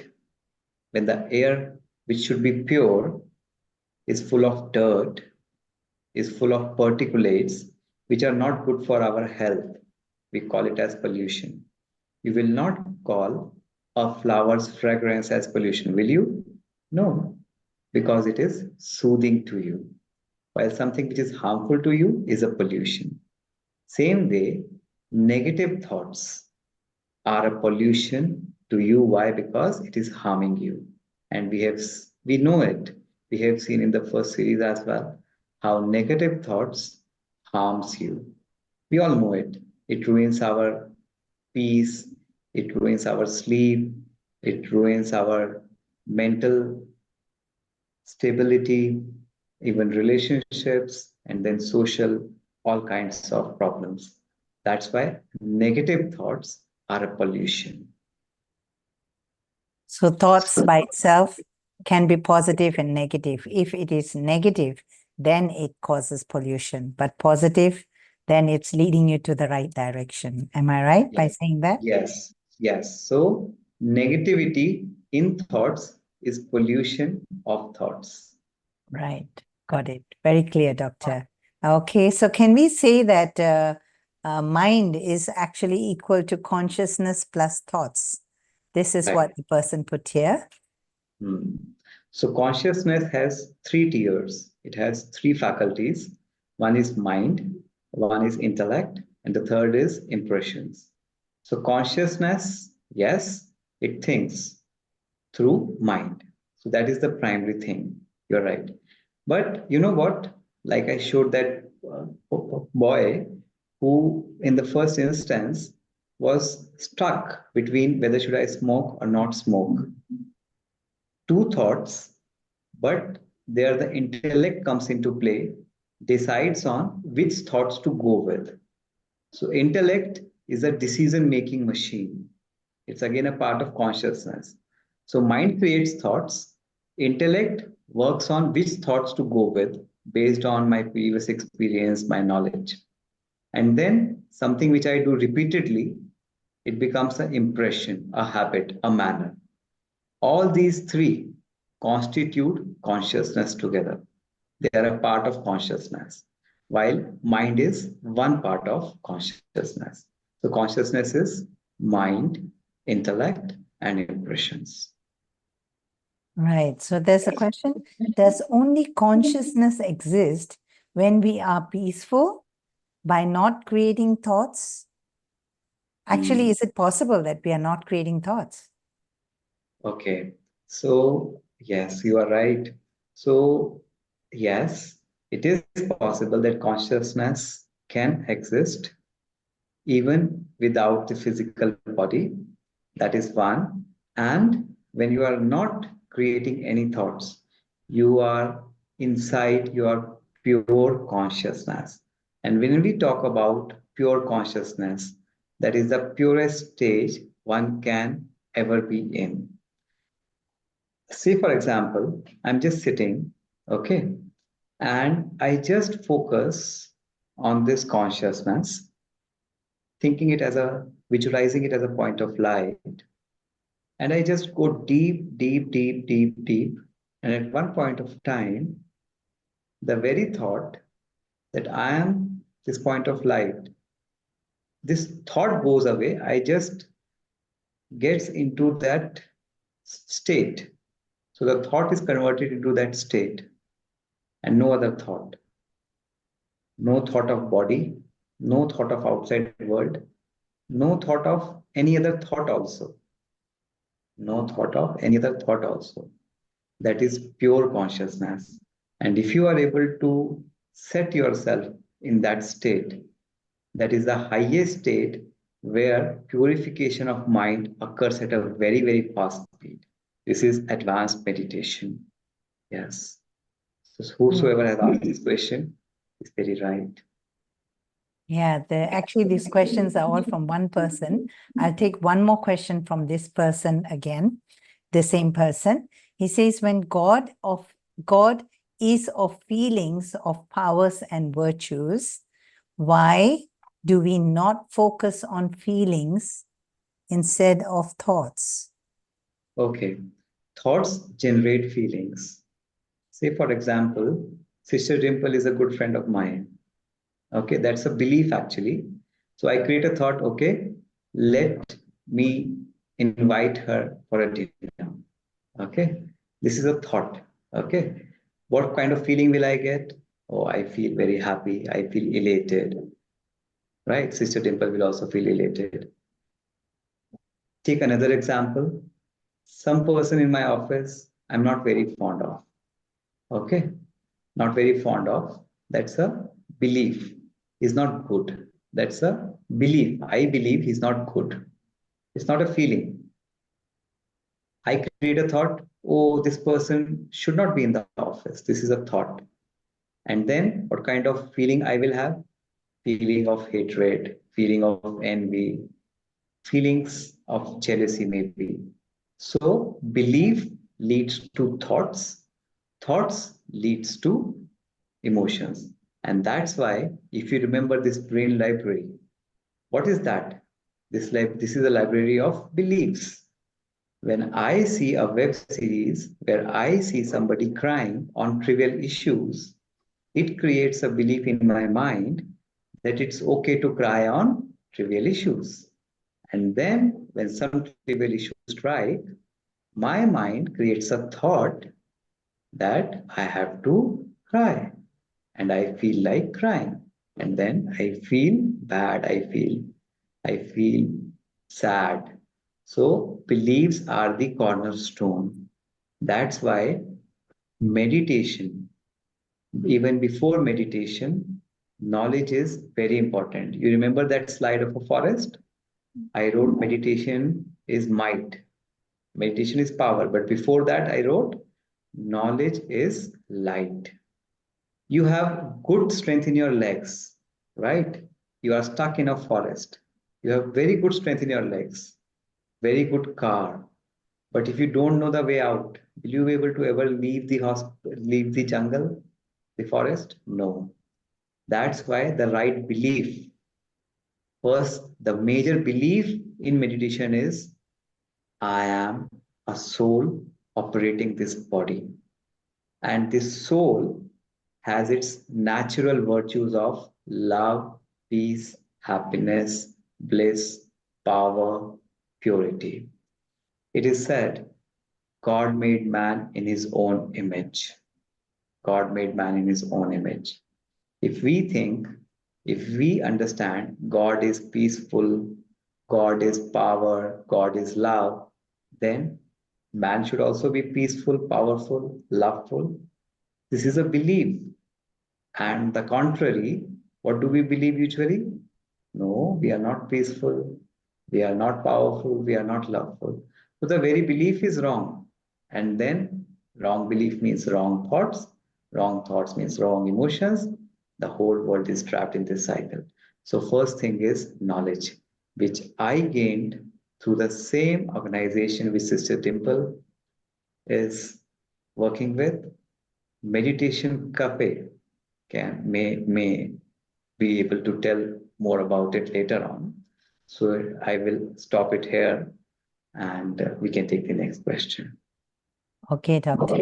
when the air, which should be pure, is full of dirt, is full of particulates, which are not good for our health, we call it as pollution. You will not call a flower's fragrance as pollution, will you? No, because it is soothing to you. While something which is harmful to you is a pollution. Same way, negative thoughts are a pollution to you. Why? Because it is harming you. And we know it. We have seen in the first series as well how negative thoughts harms you. We all know it. It ruins our peace, it ruins our sleep, it ruins our mental stability, even relationships, and then social, all kinds of problems. That's why negative thoughts are a pollution. So thoughts by itself can be positive and negative. If it is negative, then it causes pollution. But positive, then it's leading you to the right direction. Am I right by saying that? Yes, yes. So negativity in thoughts is pollution of thoughts. Right. Got it. Very clear, doctor. Okay. So can we say that mind is actually equal to consciousness plus thoughts? This is what the person put here. So consciousness has 3 tiers. It has 3 faculties. One is mind, one is intellect, and the third is impressions. So consciousness, yes, it thinks through mind. So that is the primary thing. You're right. But you know what? Like I showed that boy who, in the first instance, was stuck between whether should I smoke or not smoke. 2 thoughts, but there the intellect comes into play, decides on which thoughts to go with. So intellect is a decision-making machine. It's again a part of consciousness. So mind creates thoughts. Intellect works on which thoughts to go with based on my previous experience, my knowledge. And then something which I do repeatedly, it becomes an impression, a habit, a manner. All these 3 constitute consciousness together. They are a part of consciousness, while mind is one part of consciousness. So consciousness is mind, intellect, and impressions. Right. So there's a question. Does only consciousness exist when we are peaceful by not creating thoughts? Actually, is it possible that we are not creating thoughts? Okay. So, yes, you are right. So, yes, it is possible that consciousness can exist even without the physical body. That is one. And when you are not creating any thoughts, you are inside your pure consciousness. And when we talk about pure consciousness, that is the purest stage one can ever be in. Say, for example, I'm just sitting, okay, and I just focus on this consciousness, thinking it as visualizing it as a point of light. And I just go deep, deep, deep, deep, deep. And at one point of time, the very thought that I am this point of light, this thought goes away. I just gets into that state. So the thought is converted into that state and no other thought. No thought of body, no thought of outside world, no thought of any other thought also. No thought of any other thought also. That is pure consciousness. And if you are able to set yourself in that state, that is the highest state where purification of mind occurs at a very, very fast speed. This is advanced meditation. Yes. So whosoever has asked this question is very right. Yeah, actually these questions are all from one person. I'll take one more question from this person again, the same person. He says, when God is of feelings, of powers and virtues, why do we not focus on feelings instead of thoughts? Okay. Thoughts generate feelings. Say, for example, Sister Dimple is a good friend of mine. Okay, that's a belief actually. So I create a thought, okay, let me invite her for a dinner. Okay, this is a thought. Okay, what kind of feeling will I get? Oh, I feel very happy. I feel elated. Right, Sister Dimple will also feel elated. Take another example. Some person in my office I'm not very fond of. Okay, not very fond of. That's a belief. He's not good. That's a belief. I believe he's not good. It's not a feeling. I create a thought, oh, this person should not be in the office. This is a thought. And then what kind of feeling I will have? Feeling of hatred, feeling of envy, feelings of jealousy, maybe. So belief leads to thoughts, thoughts leads to emotions. And that's why, if you remember this brain library, what is that? This is a library of beliefs. When I see a web series where I see somebody crying on trivial issues, it creates a belief in my mind that it's okay to cry on trivial issues. And then when some trivial issues strike, my mind creates a thought that I have to cry. And I feel like crying. And then I feel bad. I feel sad. So beliefs are the cornerstone. That's why meditation, even before meditation, knowledge is very important. You remember that slide of a forest? I wrote meditation is might. Meditation is power. But before that, I wrote knowledge is light. You have good strength in your legs, right? You are stuck in a forest. You have very good strength in your legs, very good car. But if you don't know the way out, will you be able to ever leave the leave the jungle, the forest? No. That's why the right belief. First, the major belief in meditation is I am a soul operating this body. And this soul has its natural virtues of love, peace, happiness, bliss, power, purity. It is said, God made man in his own image. God made man in his own image. If we think, if we understand God is peaceful, God is power, God is love, then man should also be peaceful, powerful, loveful. This is a belief. And the contrary, what do we believe usually? No, we are not peaceful, we are not powerful, we are not loveful. So the very belief is wrong. And then wrong belief means wrong thoughts means wrong emotions. The whole world is trapped in this cycle. So, first thing is knowledge, which I gained through the same organization which Sister Dimple is working with, Meditation Cafe may be able to tell more about it later on. So I will stop it here and we can take the next question. Okay, Doctor.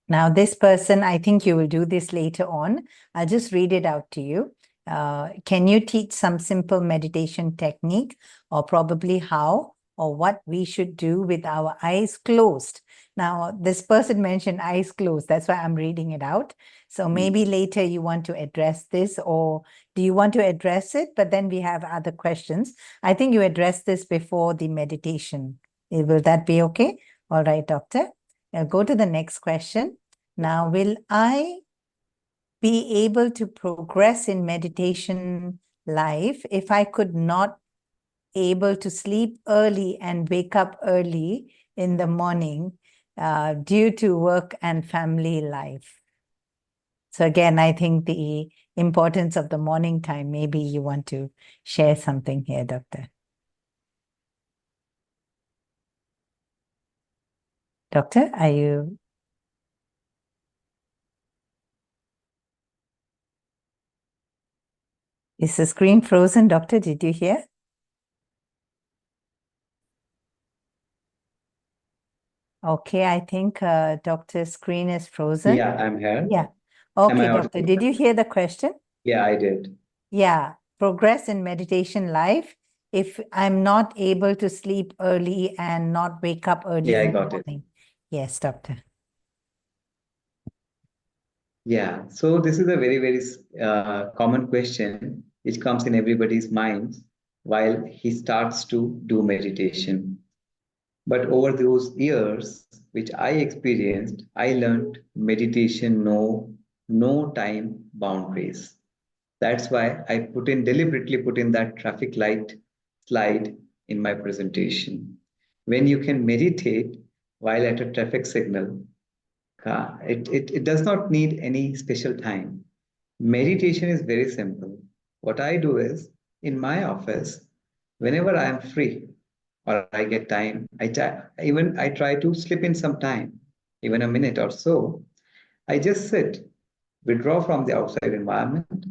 Now, this person, I think you will do this later on. I'll just read it out to you. Can you teach some simple meditation technique, or probably how or what we should do with our eyes closed? Now, this person mentioned eyes closed. That's why I'm reading it out. So maybe later you want to address this, or do you want to address it? But then we have other questions. I think you addressed this before the meditation. Will that be okay? All right, Doctor. I'll go to the next question. Now, will I be able to progress in meditation life if I could not able to sleep early and wake up early in the morning due to work and family life? So again, I think the importance of the morning time, maybe you want to share something here, Doctor. Doctor, are you? Is the screen frozen, Doctor? Did you hear? Okay, I think Doctor's screen is frozen. Yeah, I'm here. Yeah. Am Okay, I Doctor, audible? did you hear the question? Yeah, I did. Yeah, progress in meditation life if I'm not able to sleep early and not wake up early Yeah, I in the got it. morning. Yes, Doctor. Yeah, so this is a very, very common question which comes in everybody's minds while he starts to do meditation. But over those years, which I experienced, I learned meditation no time boundaries. That's why I deliberately put in that traffic light slide in my presentation. When you can meditate while at a traffic signal, it does not need any special time. Meditation is very simple. What I do is in my office, whenever I am free or I get time, I try to slip in some time, even a minute or so. I just sit, withdraw from the outside environment,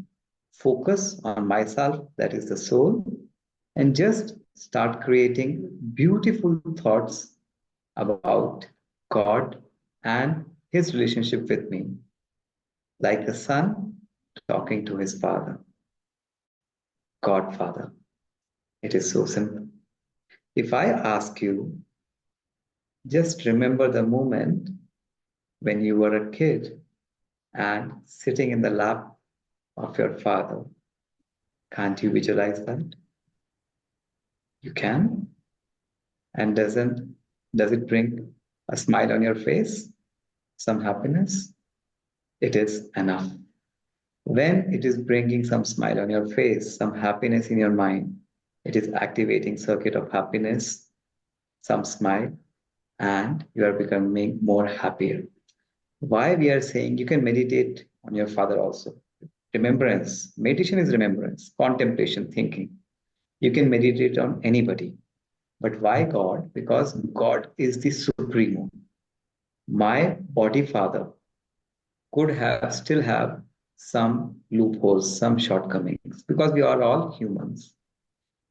focus on myself, that is the soul, and just start creating beautiful thoughts about God and his relationship with me, like a son talking to his father, Godfather. It is so simple. If I ask you, just remember the moment when you were a kid and sitting in the lap of your father. Can't you visualize that? You can? And does it bring a smile on your face? Some happiness? It is enough. When it is bringing some smile on your face, some happiness in your mind, it is activating circuit of happiness, some smile, and you are becoming more happier. Why we are saying you can meditate on your father also. Remembrance. Meditation is remembrance, contemplation, thinking. You can meditate on anybody. But why God? Because God is the supremo. My body father could have still have some loopholes, some shortcomings, because we are all humans.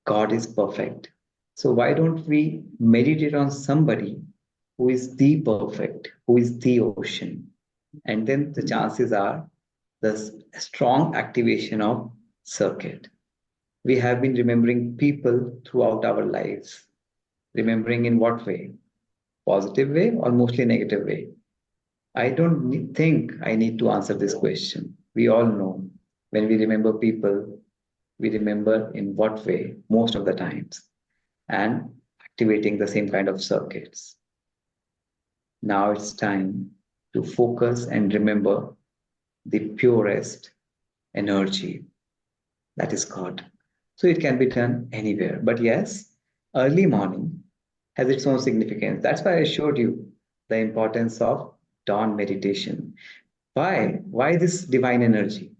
God is perfect. So why don't we meditate on somebody who is the perfect, who is the ocean? And then the chances are the strong activation of circuit. We have been remembering people throughout our lives. Remembering in what way? Positive way or mostly negative way? I don't think I need to answer this question. We all know when we remember people, we remember in what way most of the times, and activating the same kind of circuits. Now it's time to focus and remember the purest energy, that is God. So it can be done anywhere. But yes, early morning has its own significance. That's why I showed you the importance of dawn meditation. Why? Why this divine energy?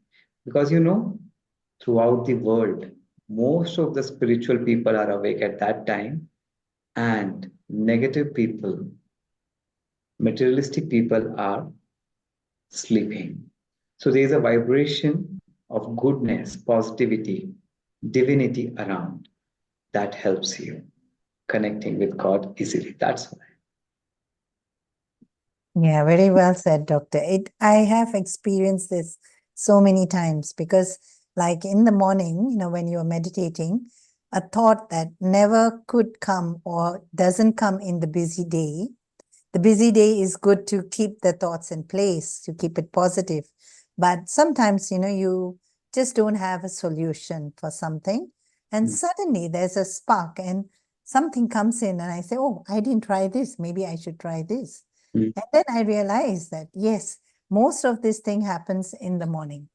Because throughout the world, most of the spiritual people are awake at that time, and negative people, materialistic people are sleeping. So there is a vibration of goodness, positivity, divinity around that helps you connecting with God easily. That's why. Yeah, very well said, Doctor. I have experienced this so many times because, like in the morning, when you're meditating, a thought that never could come or doesn't come in the busy day. The busy day is good to keep the thoughts in place, to keep it positive. But sometimes, you just don't have a solution for something. And suddenly there's a spark and something comes in and I say, oh, I didn't try this. Maybe I should try this. Mm. And then I realize that, yes, most of this thing happens in the morning.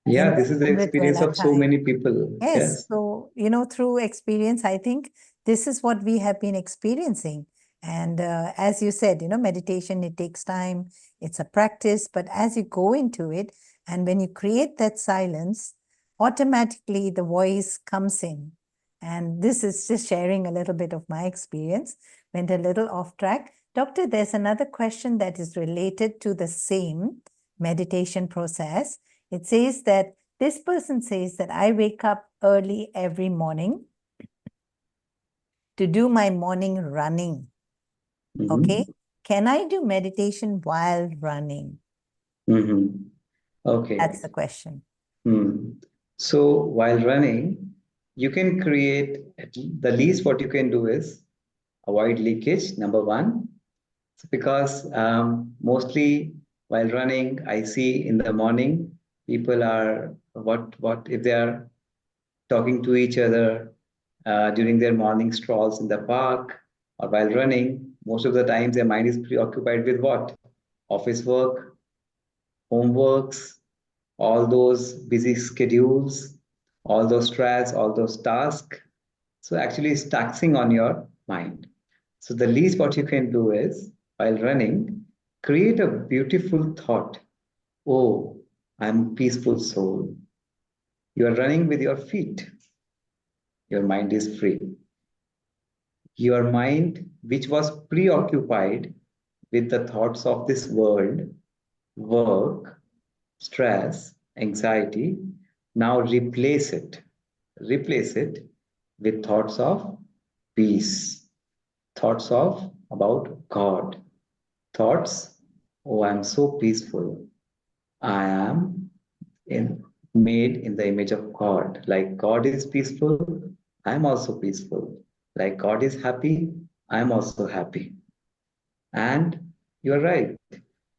Yeah, this is the experience Amritwela of so time. many people. Yes. Yes. So, through experience, I think this is what we have been experiencing. And as you said, meditation, it takes time, it's a practice, but as you go into it, and when you create that silence, automatically the voice comes in. And this is just sharing a little bit of my experience, went a little off track. Doctor, there's another question that is related to the same meditation process. It says that this person says that I wake up early every morning to do my morning running. Mhm. Okay. Can I do meditation while running? Mhm. Okay. That's the question. So while running, you can create the least what you can do is avoid leakage, number one. Because mostly while running, I see in the morning people are what if they are talking to each other during their morning strolls in the park or while running. Most of the times, their mind is preoccupied with what? Office work, homeworks, all those busy schedules, all those stress, all those tasks. So actually, it's taxing on your mind. So the least what you can do is, while running, create a beautiful thought. Oh, I'm a peaceful soul. You are running with your feet. Your mind is free. Your mind, which was preoccupied with the thoughts of this world, work, stress, anxiety, now replace it. Replace it with thoughts of peace, thoughts of about God, thoughts, oh, I'm so peaceful. I am made in the image of God. Like God is peaceful, I'm also peaceful. Like God is happy, I'm also happy. And you're right.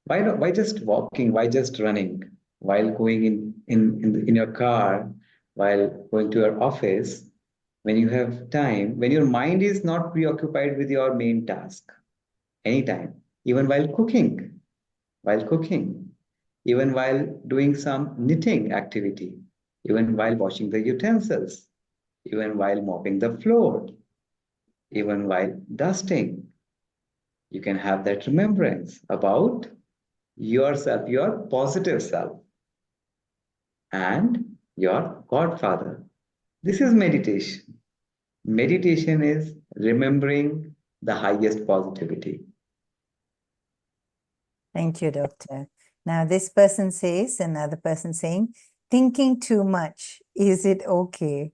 Why just walking? Why just running? While going in your car, while going to your office, when you have time, when your mind is not preoccupied with your main task, anytime, even while cooking, even while doing some knitting activity, even while washing the utensils, even while mopping the floor, even while dusting, you can have that remembrance about yourself, your positive self, and your Godfather. This is meditation. Meditation is remembering the highest positivity. Thank you, Doctor. Now, this person says, another person saying, thinking too much, is it okay?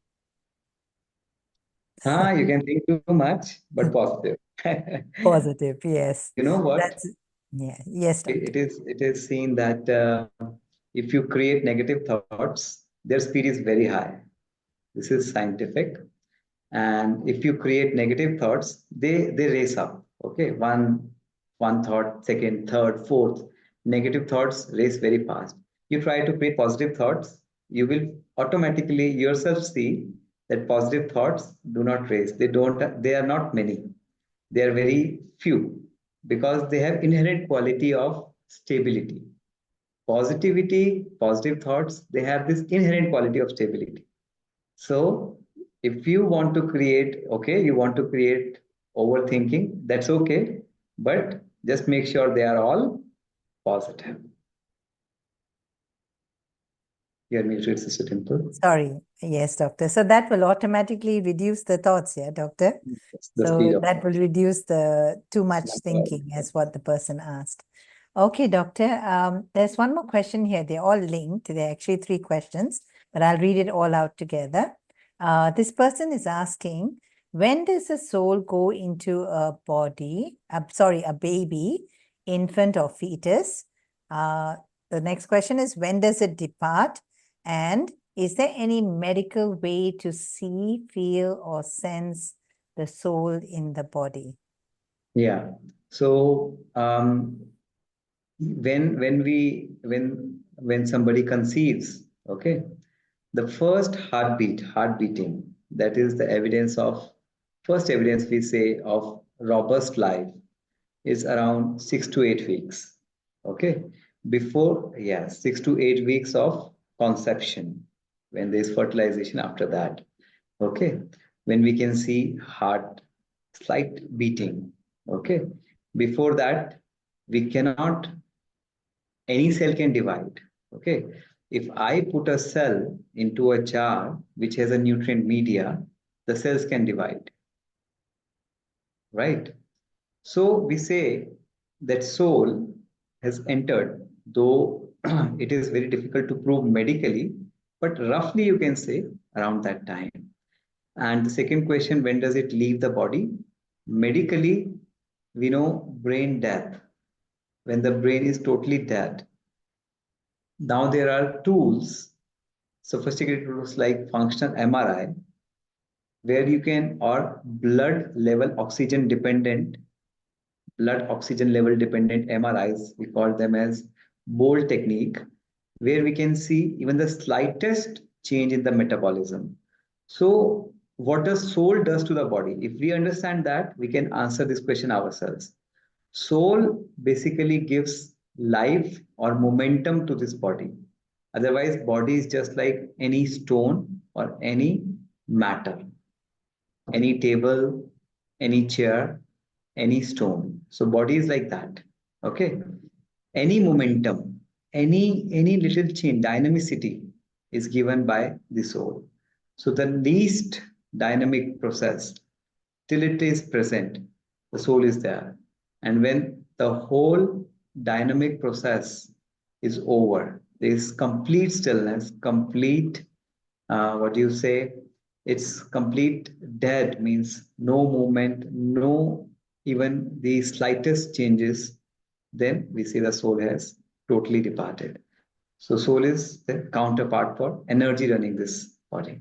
You can think too much, but positive. Positive, yes. You know what? That's, yeah, yes, Doctor. It is seen that if you create negative thoughts, their speed is very high. This is scientific. And if you create negative thoughts, they race up. Okay, one thought, second, third, fourth. Negative thoughts race very fast. You try to create positive thoughts, you will automatically yourself see that positive thoughts do not raise. They are not many. They are very few because they have inherent quality of stability. Positive thoughts, they have this inherent quality of stability. So if you want to create, okay, you want to create overthinking, that's okay, but just make sure they are all positive. You're muted, Sister Dimple. Sorry. Yes, doctor. So that will automatically reduce the thoughts, yeah, doctor? The speed So of that will reduce the too much thought. thinking, as what the person asked. Okay, doctor. There's one more question here. They're all linked. There are actually 3 questions, but I'll read it all out together. This person is asking, when does the soul go into a body, a baby, infant or fetus? The next question is, when does it depart? And is there any medical way to see, feel, or sense the soul in the body? Yeah. So when somebody conceives, okay, the first heartbeating, that is the evidence of first evidence we say of robust life is around 6 to 8 weeks. Okay. Before, yeah, 6 to 8 weeks of conception, when there's fertilization after that. Okay. When we can see heart slight beating. Okay. Before that, we cannot, any cell can divide. Okay. If I put a cell into a jar which has a nutrient media, the cells can divide. Right. So we say that soul has entered, though it is very difficult to prove medically, but roughly you can say around that time. And the second question, when does it leave the body? Medically, we know brain death, when the brain is totally dead. Now there are tools, sophisticated tools like functional MRI, where you can, or blood oxygen level dependent MRIs, we call them as BOLD technique, where we can see even the slightest change in the metabolism. So what does soul does to the body? If we understand that, we can answer this question ourselves. Soul basically gives life or momentum to this body. Otherwise, body is just like any stone or any matter, any table, any chair, any stone. So body is like that. Okay. Any momentum, any little change, dynamicity is given by the soul. So the least dynamic process, till it is present, the soul is there. And when the whole dynamic process is over, there is complete stillness, complete, what do you say? It's complete dead, means no movement, no even the slightest changes, then we see the soul has totally departed. So soul is the counterpart for energy running this body.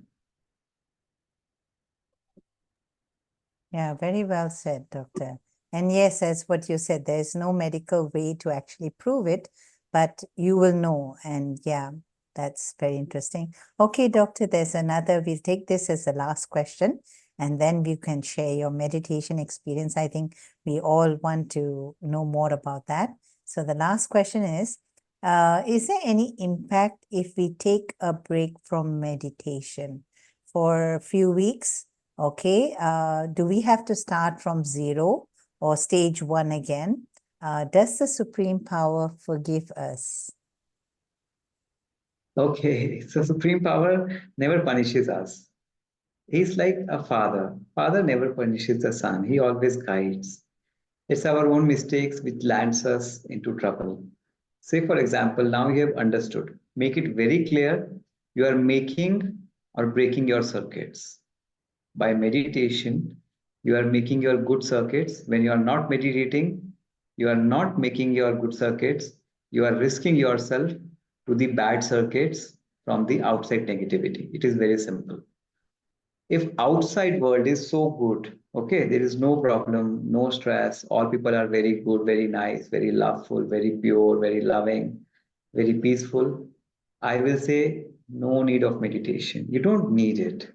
Yeah, very well said, doctor. And yes, as what you said, there's no medical way to actually prove it, but you will know. And yeah, that's very interesting. Okay, doctor, there's another. We'll take this as the last question, and then we can share your meditation experience. I think we all want to know more about that. So the last question is there any impact if we take a break from meditation for a few weeks? Okay, do we have to start from 0 or stage 1 again? Does the Supreme Power forgive us? Okay, so Supreme Power never punishes us. He's like a father. Father never punishes the son, he always guides. It's our own mistakes which lands us into trouble. Say, for example, now you have understood. Make it very clear you are making or breaking your circuits. By meditation, you are making your good circuits. When you are not meditating, you are not making your good circuits. You are risking yourself to the bad circuits from the outside negativity. It is very simple. If outside world is so good, okay, there is no problem, no stress, all people are very good, very nice, very loveful, very pure, very loving, very peaceful, I will say no need of meditation. You don't need it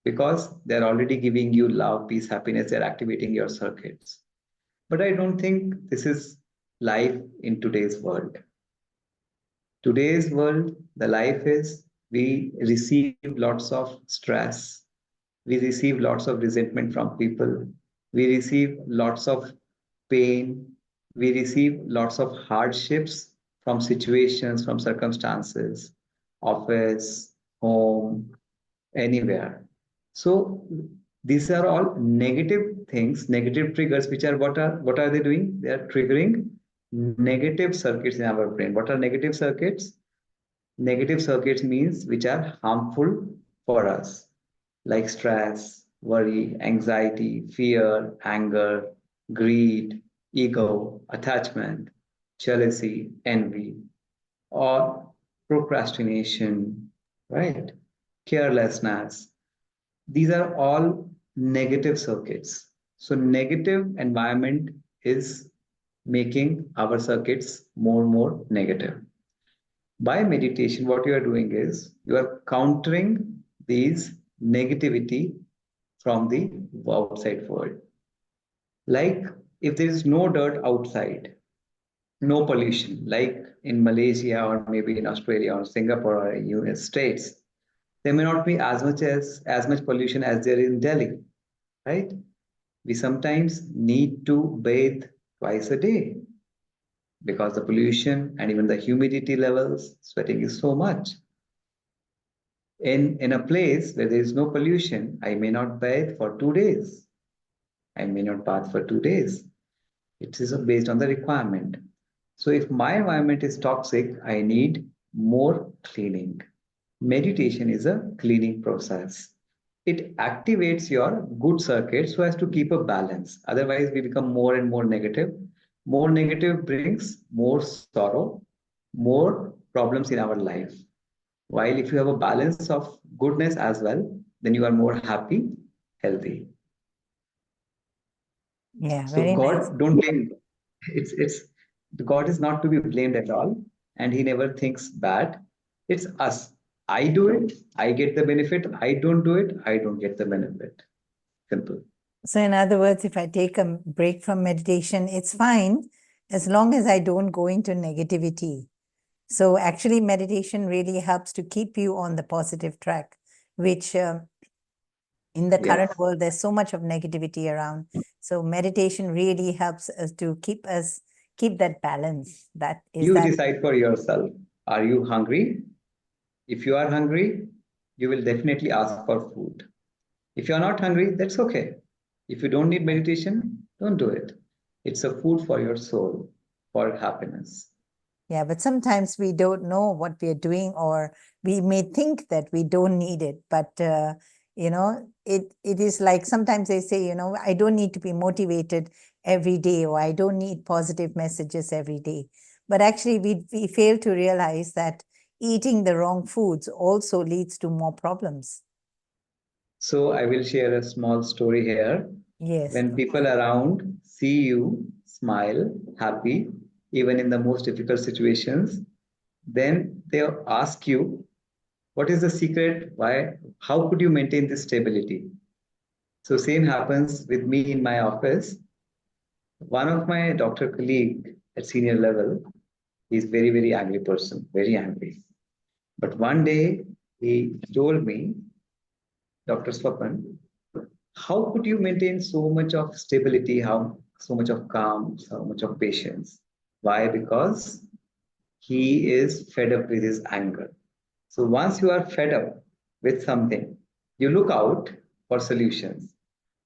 because they're already giving you love, peace, happiness. They're activating your circuits. But I don't think this is life in today's world. Today's world, the life is we receive lots of stress, we receive lots of resentment from people, we receive lots of pain, we receive lots of hardships from situations, from circumstances, office, home, anywhere. So these are all negative things, negative triggers, which are what are they doing? They are triggering negative circuits in our brain. What are negative circuits? Negative circuits means which are harmful for us, like stress, worry, anxiety, fear, anger, greed, ego, attachment, jealousy, envy, or procrastination, right? Carelessness. These are all negative circuits. So negative environment is making our circuits more and more negative. By meditation, what you are doing is you are countering these negativity from the outside world. Like if there is no dirt outside, no pollution, like in Malaysia or maybe in Australia or Singapore or US States, there may not be as much pollution as there in Delhi, right? We sometimes need to bathe twice a day because the pollution and even the humidity levels, sweating is so much. In a place where there is no pollution, I may not bathe for 2 days. I may not bath for 2 days. It is based on the requirement. So if my environment is toxic, I need more cleaning. Meditation is a cleaning process. It activates your good circuit so as to keep a balance. Otherwise, we become more and more negative. More negative brings more sorrow, more problems in our life. While if you have a balance of goodness as well, then you are more happy, healthy. Yeah, So very nice. God, don't blame. It's God is not to be blamed at all, and He never thinks bad. It's us. I do it, I get the benefit. I don't do it, I don't get the benefit. Simple. So in other words, if I take a break from meditation, it's fine as long as I don't go into negativity. So actually, meditation really helps to keep you on the positive track, which in the current Yes. world, there's so much of negativity around. So meditation really helps us to keep that balance. That is You that. decide for yourself. Are you hungry? If you are hungry, you will definitely ask for food. If you're not hungry, that's okay. If you don't need meditation, don't do it. It's a food for your soul, for happiness. Yeah, but sometimes we don't know what we are doing, or we may think that we don't need it. But it is like sometimes they say, I don't need to be motivated every day, or I don't need positive messages every day. But actually, we fail to realize that eating the wrong foods also leads to more problems. So I will share a small story here. Yes. When people around see you smile, happy, even in the most difficult situations, then they ask you, what is the secret? Why? How could you maintain this stability? So same happens with me in my office. One of my doctor colleague at senior level, he's very, very angry person, very angry. But one day he told me, Dr. Swapan, how could you maintain so much of stability, how so much of calm, so much of patience? Why? Because he is fed up with his anger. So once you are fed up with something, you look out for solutions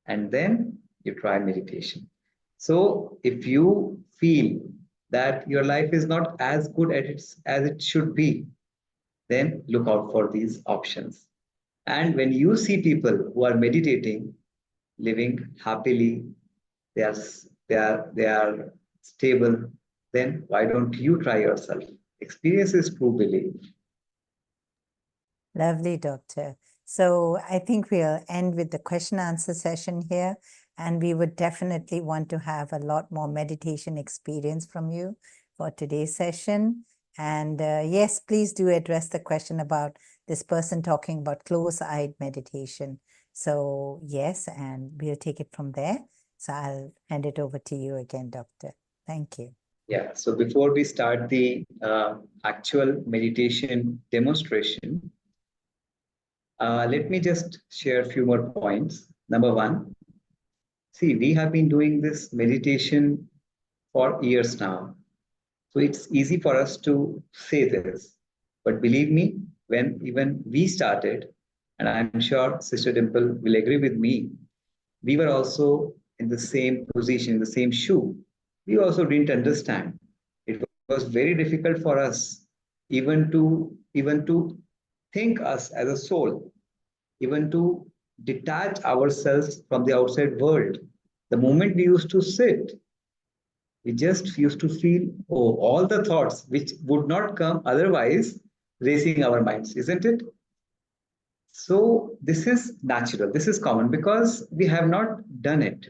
and then you try meditation. So if you feel that your life is not as good as it should be, then look out for these options. And when you see people who are meditating, living happily, they are they are stable, then why don't you try yourself? Experience is true belief. Lovely, Doctor. So I think we'll end with the question answer session here. And we would definitely want to have a lot more meditation experience from you for today's session. And yes, please do address the question about this person talking about close-eyed meditation. So yes, and we'll take it from there. So I'll hand it over to you again, Doctor. Thank you. Yeah, so before we start the actual meditation demonstration, let me just share a few more points. Number one, see, we have been doing this meditation for years now. So it's easy for us to say this. But believe me, when even we started, and I'm sure Sister Dimple will agree with me, we were also in the same position, the same shoe. We also didn't understand. It was very difficult for us even to think us as a soul, even to detach ourselves from the outside world. The moment we used to sit, we just used to feel, oh, all the thoughts which would not come otherwise racing our minds, isn't it? So this is natural, this is common because we have not done it.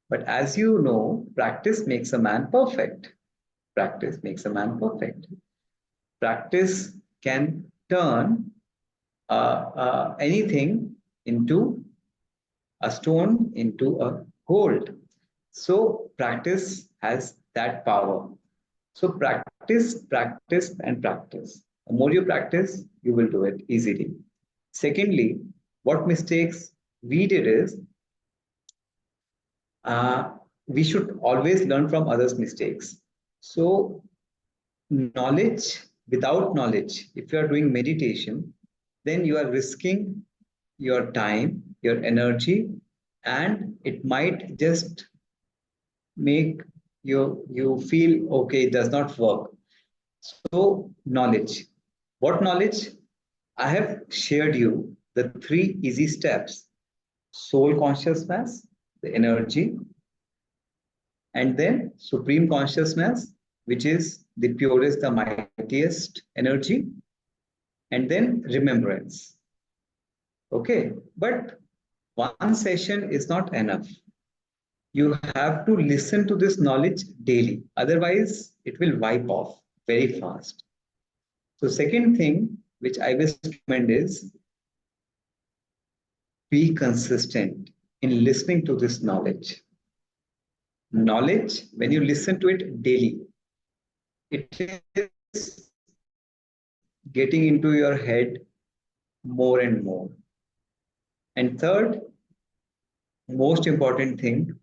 But as you know, practice makes a man perfect. Practice makes a man perfect. Practice can turn anything into a stone, into a gold. So practice has that power. So practice, practice, and practice. The more you practice, you will do it easily. Secondly, what mistakes we did is uh, we should always learn from others' mistakes. So knowledge without knowledge, if you are doing meditation, then you are risking your time, your energy, and it might just make you feel okay, it does not work. So knowledge. What knowledge? I have shared you the 3 easy steps: soul consciousness, the energy, and then supreme consciousness, which is the purest, the mightiest energy, and then remembrance. Okay, but one session is not enough. You have to listen to this knowledge daily, otherwise it will wipe off very fast. So second thing which I will recommend is be consistent in listening to this knowledge. Knowledge, when you listen to it daily, it is getting into your head more and more. And third, most important thing,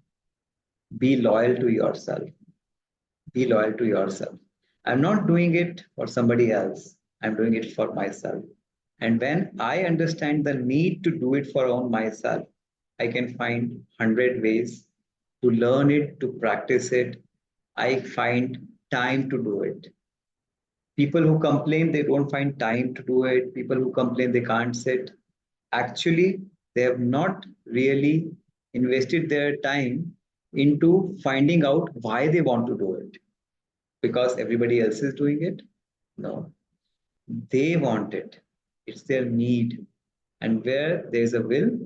be loyal to yourself. Be loyal to yourself. I'm not doing it for somebody else. I'm doing it for myself. And when I understand the need to do it for own myself, I can find 100 ways to learn it, to practice it. I find time to do it. People who complain they don't find time to do it. People who complain they can't sit. Actually, they have not really invested their time into finding out why they want to do it. Because everybody else is doing it? No. They want it. It's their need. And where there is a will,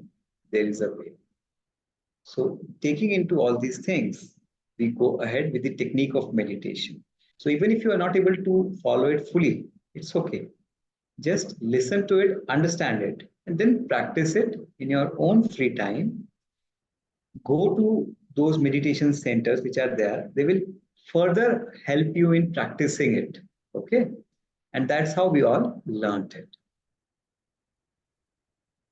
there is a way. So taking into all these things, we go ahead with the technique of meditation. So even if you are not able to follow it fully, it's okay. Just listen to it, understand it, and then practice it in your own free time. Go to those meditation centers which are there. They will further help you in practicing it. Okay. And that's how we all learned it.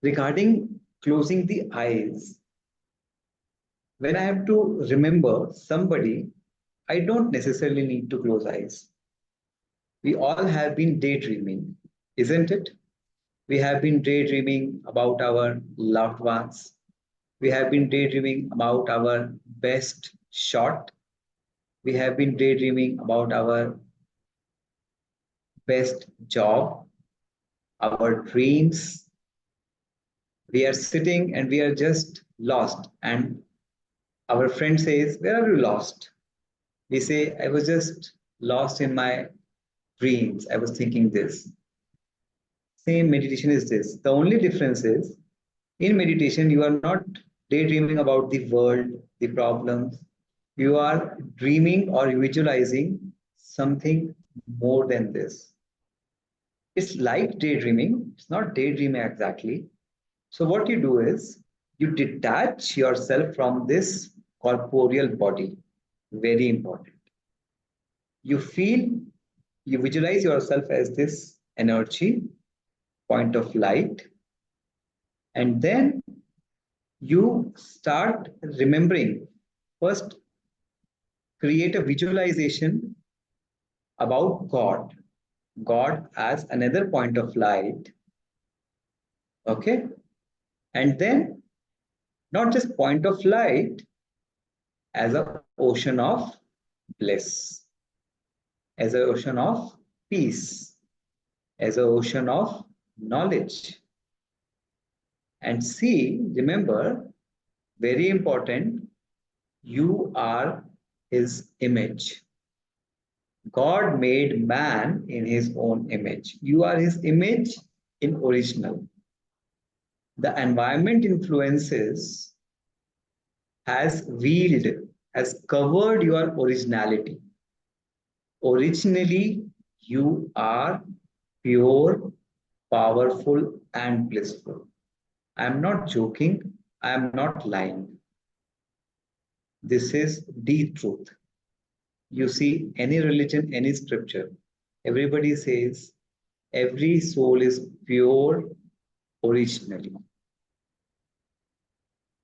Regarding closing the eyes, when I have to remember somebody, I don't necessarily need to close eyes. We all have been daydreaming, isn't it? We have been daydreaming about our loved ones. We have been daydreaming about our best shot. We have been daydreaming about our best job, our dreams. We are sitting and we are just lost. And our friend says, where are you lost? We say, I was just lost in my dreams. I was thinking this. Same meditation is this. The only difference is in meditation, you are not daydreaming about the world, the problems. You are dreaming or visualizing something more than this. It's like daydreaming. It's not daydreaming exactly. So what you do is you detach yourself from this corporeal body. Very important. You feel, you visualize yourself as this energy, point of light, and then you start remembering. First, create a visualization about God. God as another point of light. Okay. And then not just point of light, as an ocean of bliss, as an ocean of peace, as an ocean of knowledge. And see, remember, very important, you are his image. God made man in his own image. You are his image in original. The environment influences has veiled, has covered your originality. Originally, you are pure, powerful, and blissful. I am not joking. I am not lying. This is the truth. You see, any religion, any scripture, everybody says every soul is pure originally.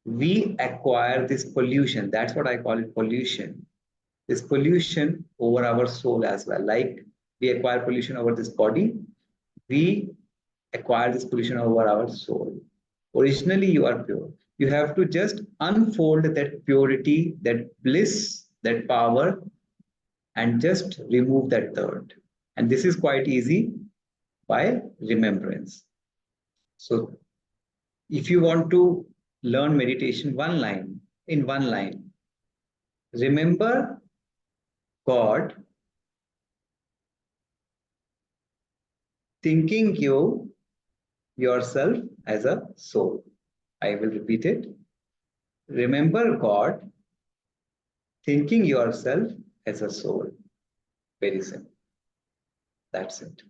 We acquire this pollution. That's what I call it, pollution. This pollution over our soul as well. Like we acquire pollution over this body, we acquire this pollution over our soul. Originally, you are pure. You have to just unfold that purity, that bliss, that power, and just remove that dirt. And this is quite easy by remembrance. So, if you want to learn meditation, in one line, remember God thinking yourself as a soul. I will repeat it. Remember God thinking yourself as a soul. Very simple. That's it.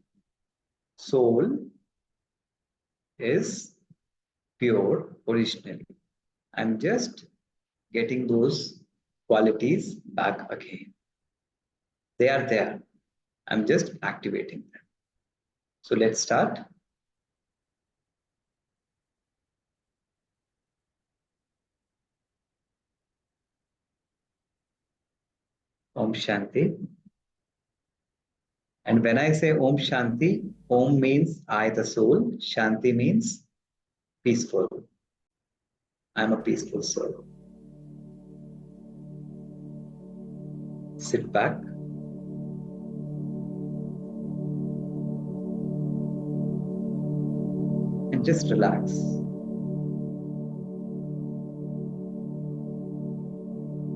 Soul is pure originally. I'm just getting those qualities back again. They are there. I'm just activating them. So let's start. Om Shanti. And when I say Om Shanti, Om means I, the soul. Shanti means peaceful. I'm a peaceful soul. Sit back. And just relax.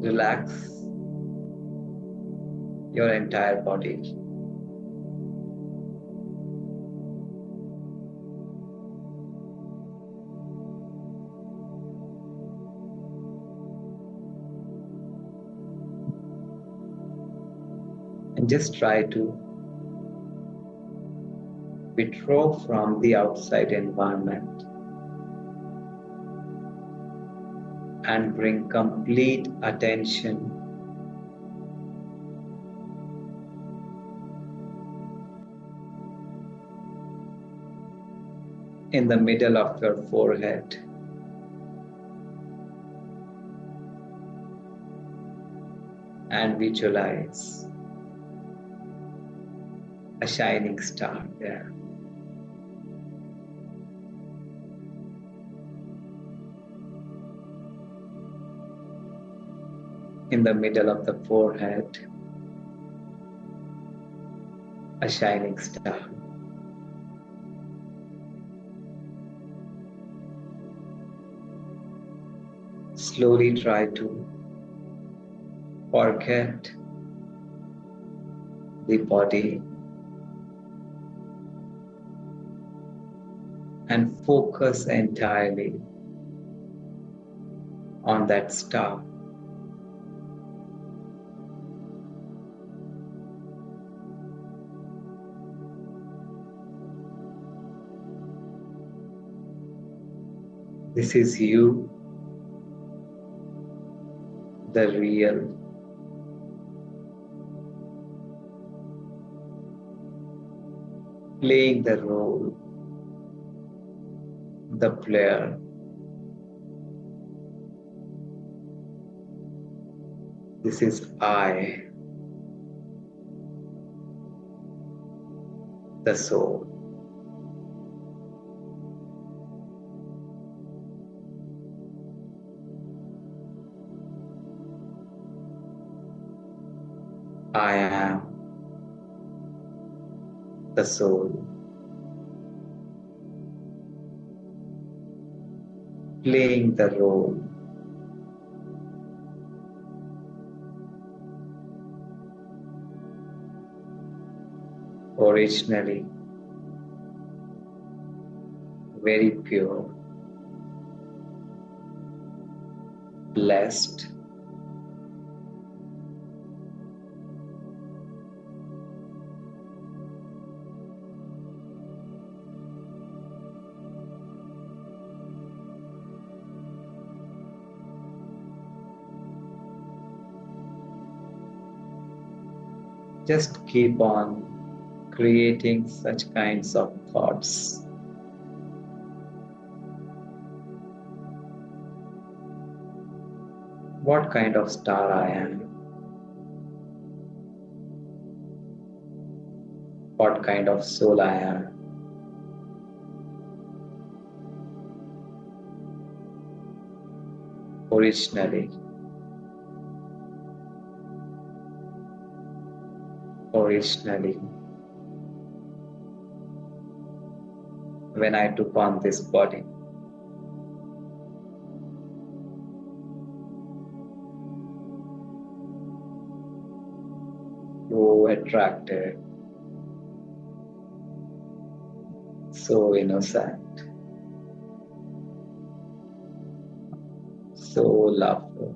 Relax your entire body. And just try to withdraw from the outside environment and bring complete attention in the middle of your forehead. And visualize a shining star there. In the middle of the forehead, a shining star. Slowly try to forget the body and focus entirely on that star. This is you, the real. Playing the role, the player. This is I, the soul. I am the soul. Playing the role. Originally, very pure, blessed, just keep on creating such kinds of thoughts. What kind of star I am? What kind of soul I am? Originally, when I took on this body. So attractive, so innocent, so lovely.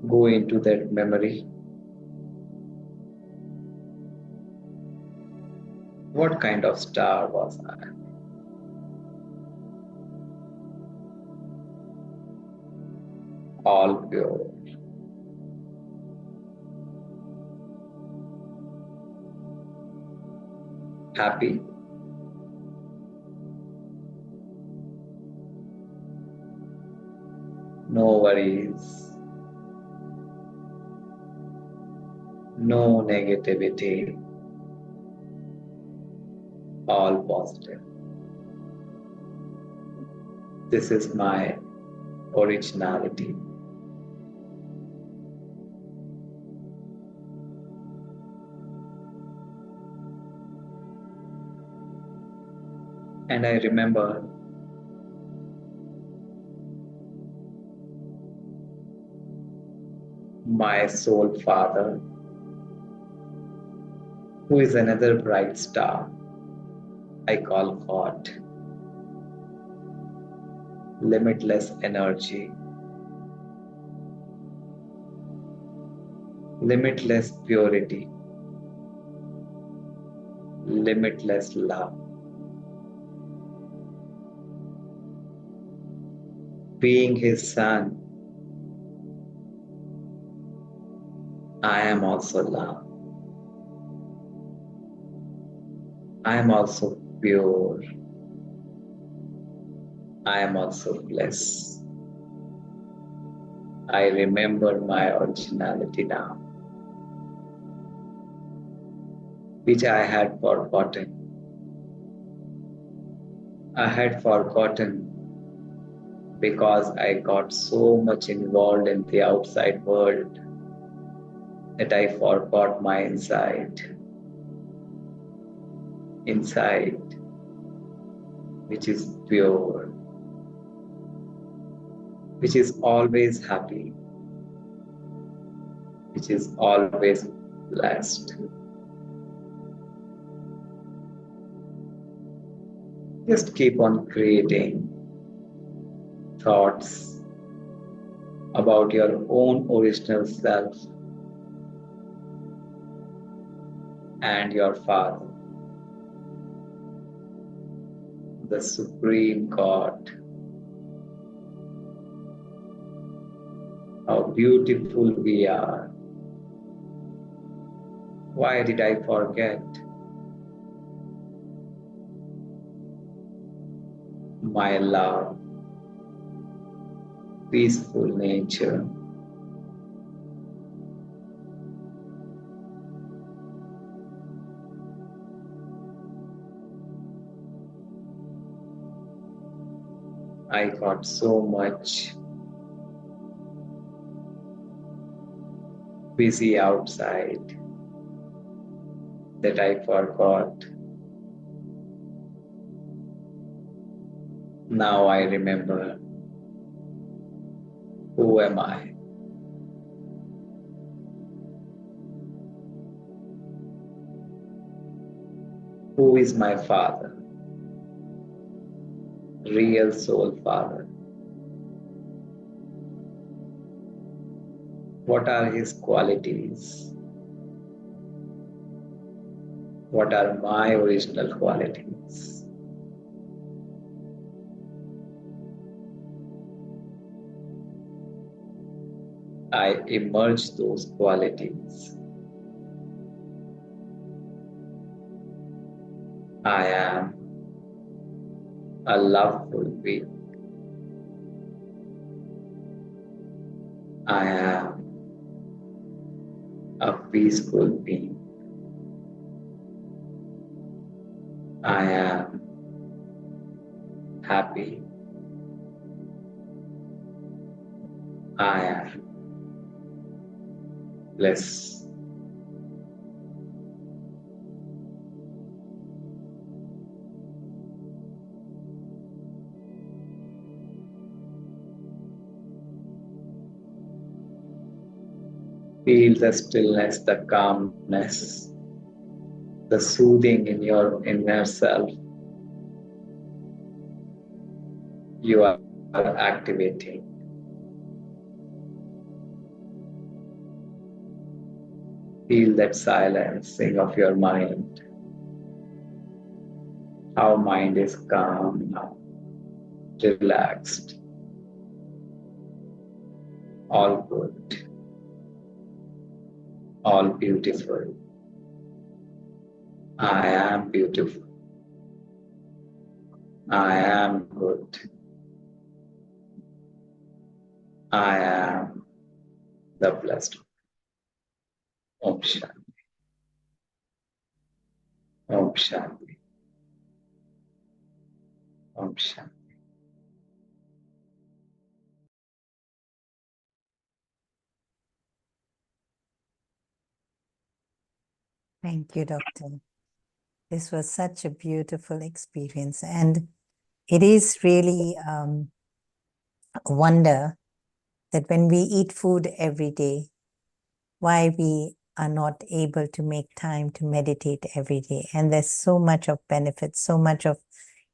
Go into that memory. What kind of star was I? All pure. Happy. No worries. No negativity. All positive. This is my originality. And I remember my soul father, who is another bright star I call God. Limitless energy, limitless purity, limitless love. Being his son, I am also love. I am also pure. I am also bliss. I remember my originality now, which I had forgotten. I had forgotten because I got so much involved in the outside world that I forgot my inside, which is pure, which is always happy, which is always blessed. Just keep on creating thoughts about your own original self. and your Father, the Supreme God. How beautiful we are. Why did I forget? My love, peaceful nature. I got so much busy outside that I forgot. Now I remember. Who am I? Who is my Father? Real soul Father. What are His qualities? What are my original qualities? I emerge those qualities. I am a loveful being. I am a peaceful being. I am happy. I am blessed. Feel the stillness, the calmness, the soothing in your inner self. You are activating. Feel that silencing of your mind. How mind is calm now, relaxed, all good, all beautiful. I am beautiful. I am good. I am the blessed. Om Shanti. Om Shanti. Om Shanti. Thank you, Doctor. This was such a beautiful experience. And it is really a wonder that when we eat food every day, why we are not able to make time to meditate every day. And there's so much of benefit, so much of,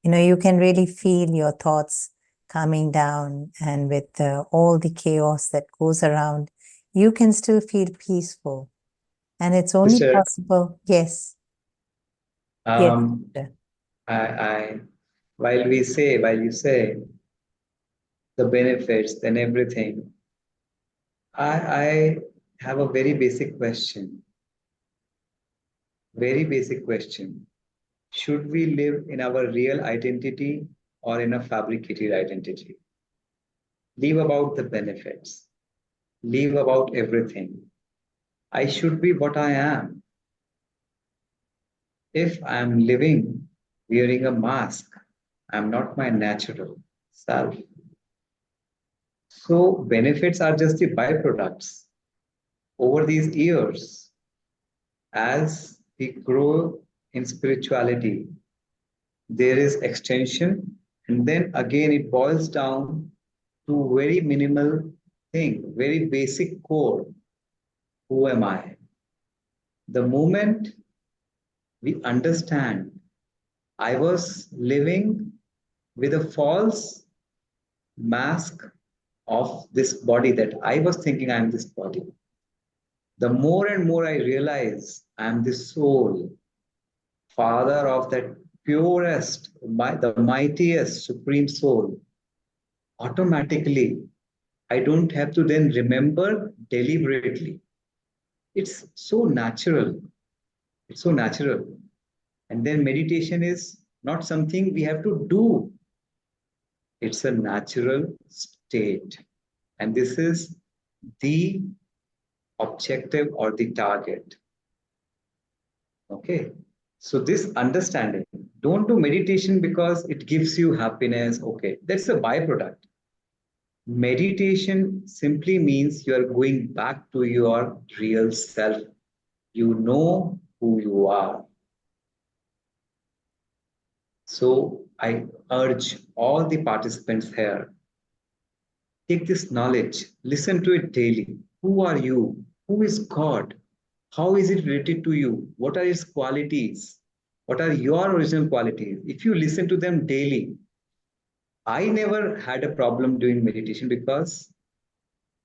you can really feel your thoughts calming down, and with all the chaos that goes around, you can still feel peaceful. And it's only Sister, possible. Yes. Yes. I, while you say the benefits and everything, I have a very basic question. Very basic question. Should we live in our real identity or in a fabricated identity? Leave about the benefits. Leave about everything. I should be what I am. If I'm living wearing a mask, I'm not my natural self. So benefits are just the byproducts. Over these years, as we grow in spirituality, there is extension, and then again it boils down to very minimal thing, very basic core. Who am I? The moment we understand I was living with a false mask of this body, that I was thinking I'm this body. the more and more I realize I am the soul, father of that purest, the mightiest supreme soul, automatically I don't have to then remember deliberately. It's so natural. It's so natural. And then meditation is not something we have to do. It's a natural state. And this is the objective or the target. Okay. So this understanding, don't do meditation because it gives you happiness. Okay. That's a byproduct. Meditation simply means you are going back to your real self. You know who you are. So I urge all the participants here, take this knowledge, listen to it daily. Who are you? Who is God? How is it related to you? What are its qualities? What are your original qualities? If you listen to them daily, I never had a problem doing meditation because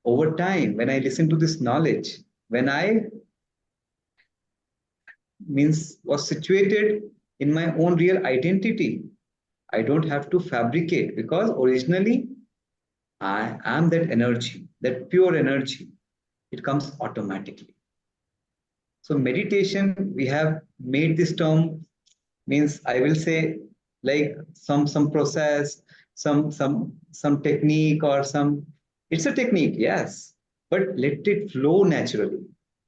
over time, when I listen to this knowledge, when I was situated in my own real identity, I don't have to fabricate because originally I am that energy, that pure energy. It comes automatically. So meditation, we have made this term, means I will say like some process, some technique or some, it's a technique, yes, but let it flow naturally.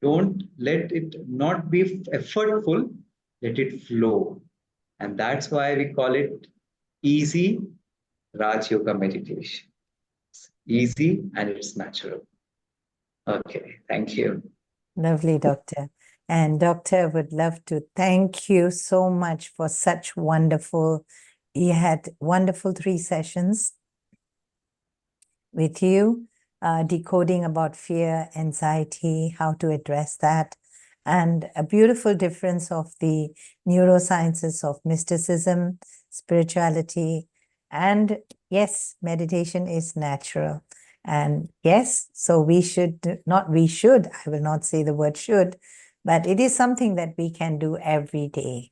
Don't let it not be effortful, let it flow. And that's why we call it easy Raj Yoga meditation. It's easy and it's natural. Okay, thank you. Lovely, Doctor. And Doctor, would love to thank you so much for such wonderful, you had wonderful 3 sessions with you, decoding about fear, anxiety, how to address that, and a beautiful difference of the neurosciences of mysticism, spirituality, and yes, meditation is natural. And yes, so we should, I will not say the word should, but it is something that we can do every day.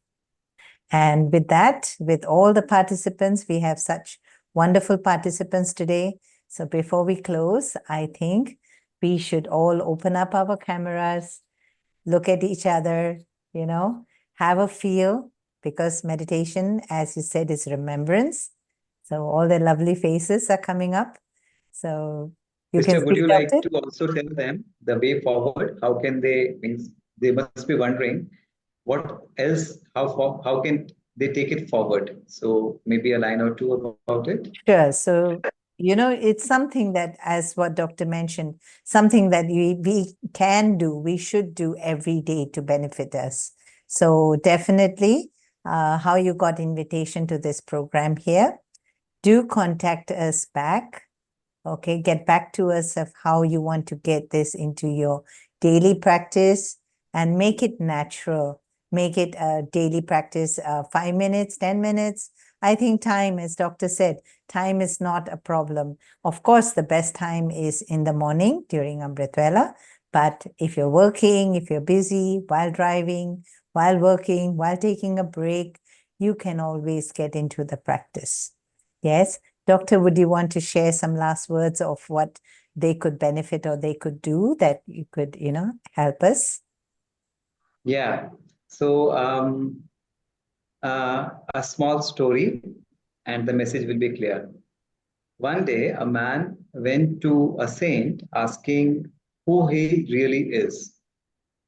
And with that, with all the participants, we have such wonderful participants today. So before we close, I think we should all open up our cameras, look at each other, have a feel, because meditation, as you said, is remembrance. So all the lovely faces are coming up. So you Sister, can would speak, you like Doctor? to also tell them the way forward? How can they, means they must be wondering what else, how can they take it forward? So maybe a line or two about it. Sure. So, it's something that, as what Doctor mentioned, something that we can do, we should do every day to benefit us. So definitely, how you got invitation to this program here, do contact us back. Okay, get back to us of how you want to get this into your daily practice and make it natural. Make it a daily practice, 5 minutes, 10 minutes. I think time, as Doctor said, time is not a problem. Of course, the best time is in the morning during Amritwela. But if you're working, if you're busy, while driving, while working, while taking a break, you can always get into the practice. Yes. Doctor, would you want to share some last words of what they could benefit or they could do that you could, help us? Yeah. So a small story and the message will be clear. One day, a man went to a saint asking who he really is.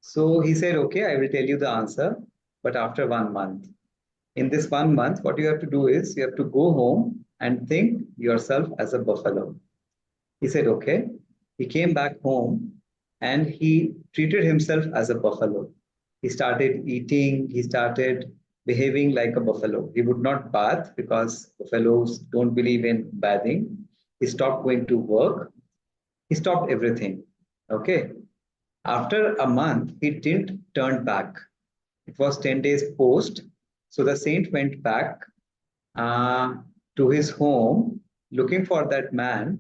So he said, okay, I will tell you the answer, but after 1 month. In this 1 month, what you have to do is you have to go home and think yourself as a buffalo. He said, okay. He came back home and he treated himself as a buffalo. He started eating, he started behaving like a buffalo. He would not bath because buffaloes don't believe in bathing. He stopped going to work. He stopped everything. Okay. After a month, he didn't turn back. It was 10 days post. So the saint went back uh, to his home looking for that man.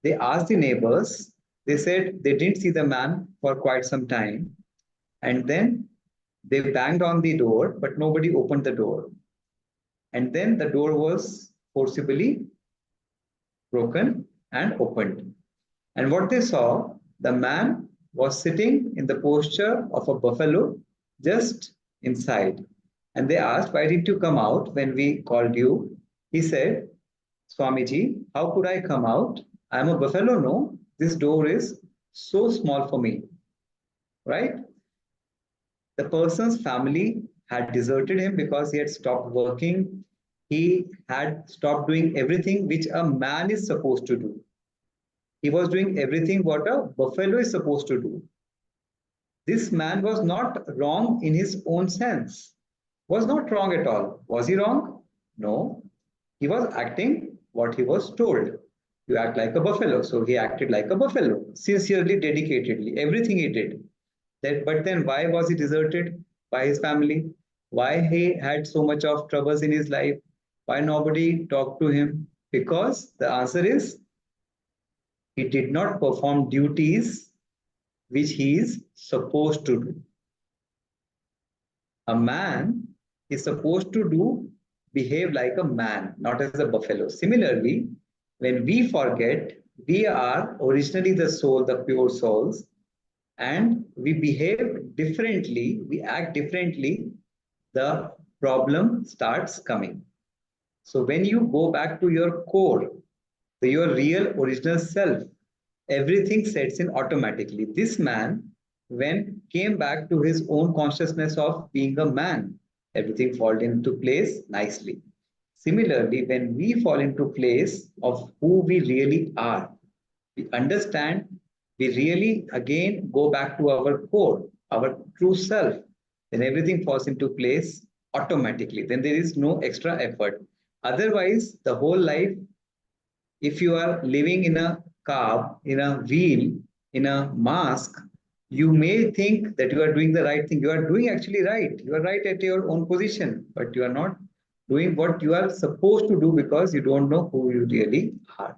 They asked the neighbors, They said they didn't see the man for quite some time. And then they banged on the door, but nobody opened the door. And then the door was forcibly broken and opened. And what they saw, the man was sitting in the posture of a buffalo just inside. And they asked, why didn't you come out when we called you? He said, Swamiji, how could I come out? I'm a buffalo, no? This door is so small for me, right? The person's family had deserted him because he had stopped working. He had stopped doing everything which a man is supposed to do. He was doing everything what a buffalo is supposed to do. This man was not wrong in his own sense. Was not wrong at all. Was he wrong? No. He was acting what he was told. You act like a buffalo. So he acted like a buffalo, sincerely, dedicatedly, everything he did. But then why was he deserted by his family? Why he had so much of troubles in his life? Why nobody talked to him? Because the answer is he did not perform duties which he is supposed to do. A man is supposed to behave like a man, not as a buffalo. Similarly, when we forget, we are originally the soul, the pure souls, and we behave differently, we act differently, the problem starts coming. So when you go back to your core, to your real original self, everything sets in automatically. This man, when came back to his own consciousness of being a man, everything falls into place nicely. Similarly, when we fall into place of who we really are, we understand, we really again go back to our core, our true self, then everything falls into place automatically. Then there is no extra effort. Otherwise, the whole life, if you are living in a car, in a wheel, in a mask, you may think that you are doing the right thing. You are doing actually right. You are right at your own position, but you are not doing what you are supposed to do because you don't know who you really are.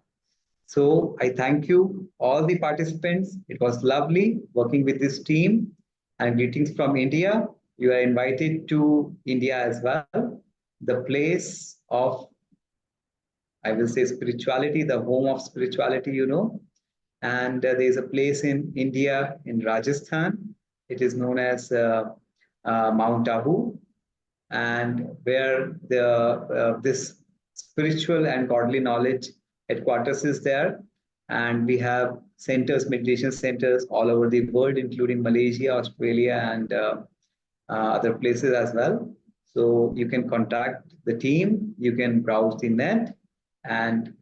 So I thank you, all the participants. It was lovely working with this team, and greetings from India. You are invited to India as well, the place of, I will say, spirituality, the home of spirituality, you know. And there is a place in India, in Rajasthan. It is known as Mount Abu, and where this spiritual and godly knowledge headquarters is there. And we have centers, meditation centers all over the world, including Malaysia, Australia, and other places as well. So you can contact the team, you can browse the net and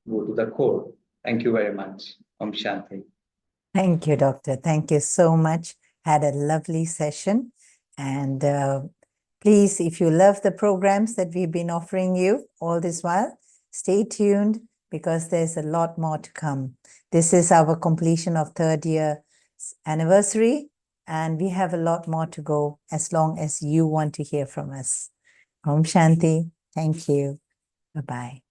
go to the core. Thank you very much. Om Shanti. Thank you, Doctor. Thank you so much. Had a lovely session. And please, if you love the programs that we've been offering you all this while, stay tuned because there's a lot more to come. This is our completion of third year anniversary, and we have a lot more to go as long as you want to hear from us. Om Shanti. Thank you. Bye-bye.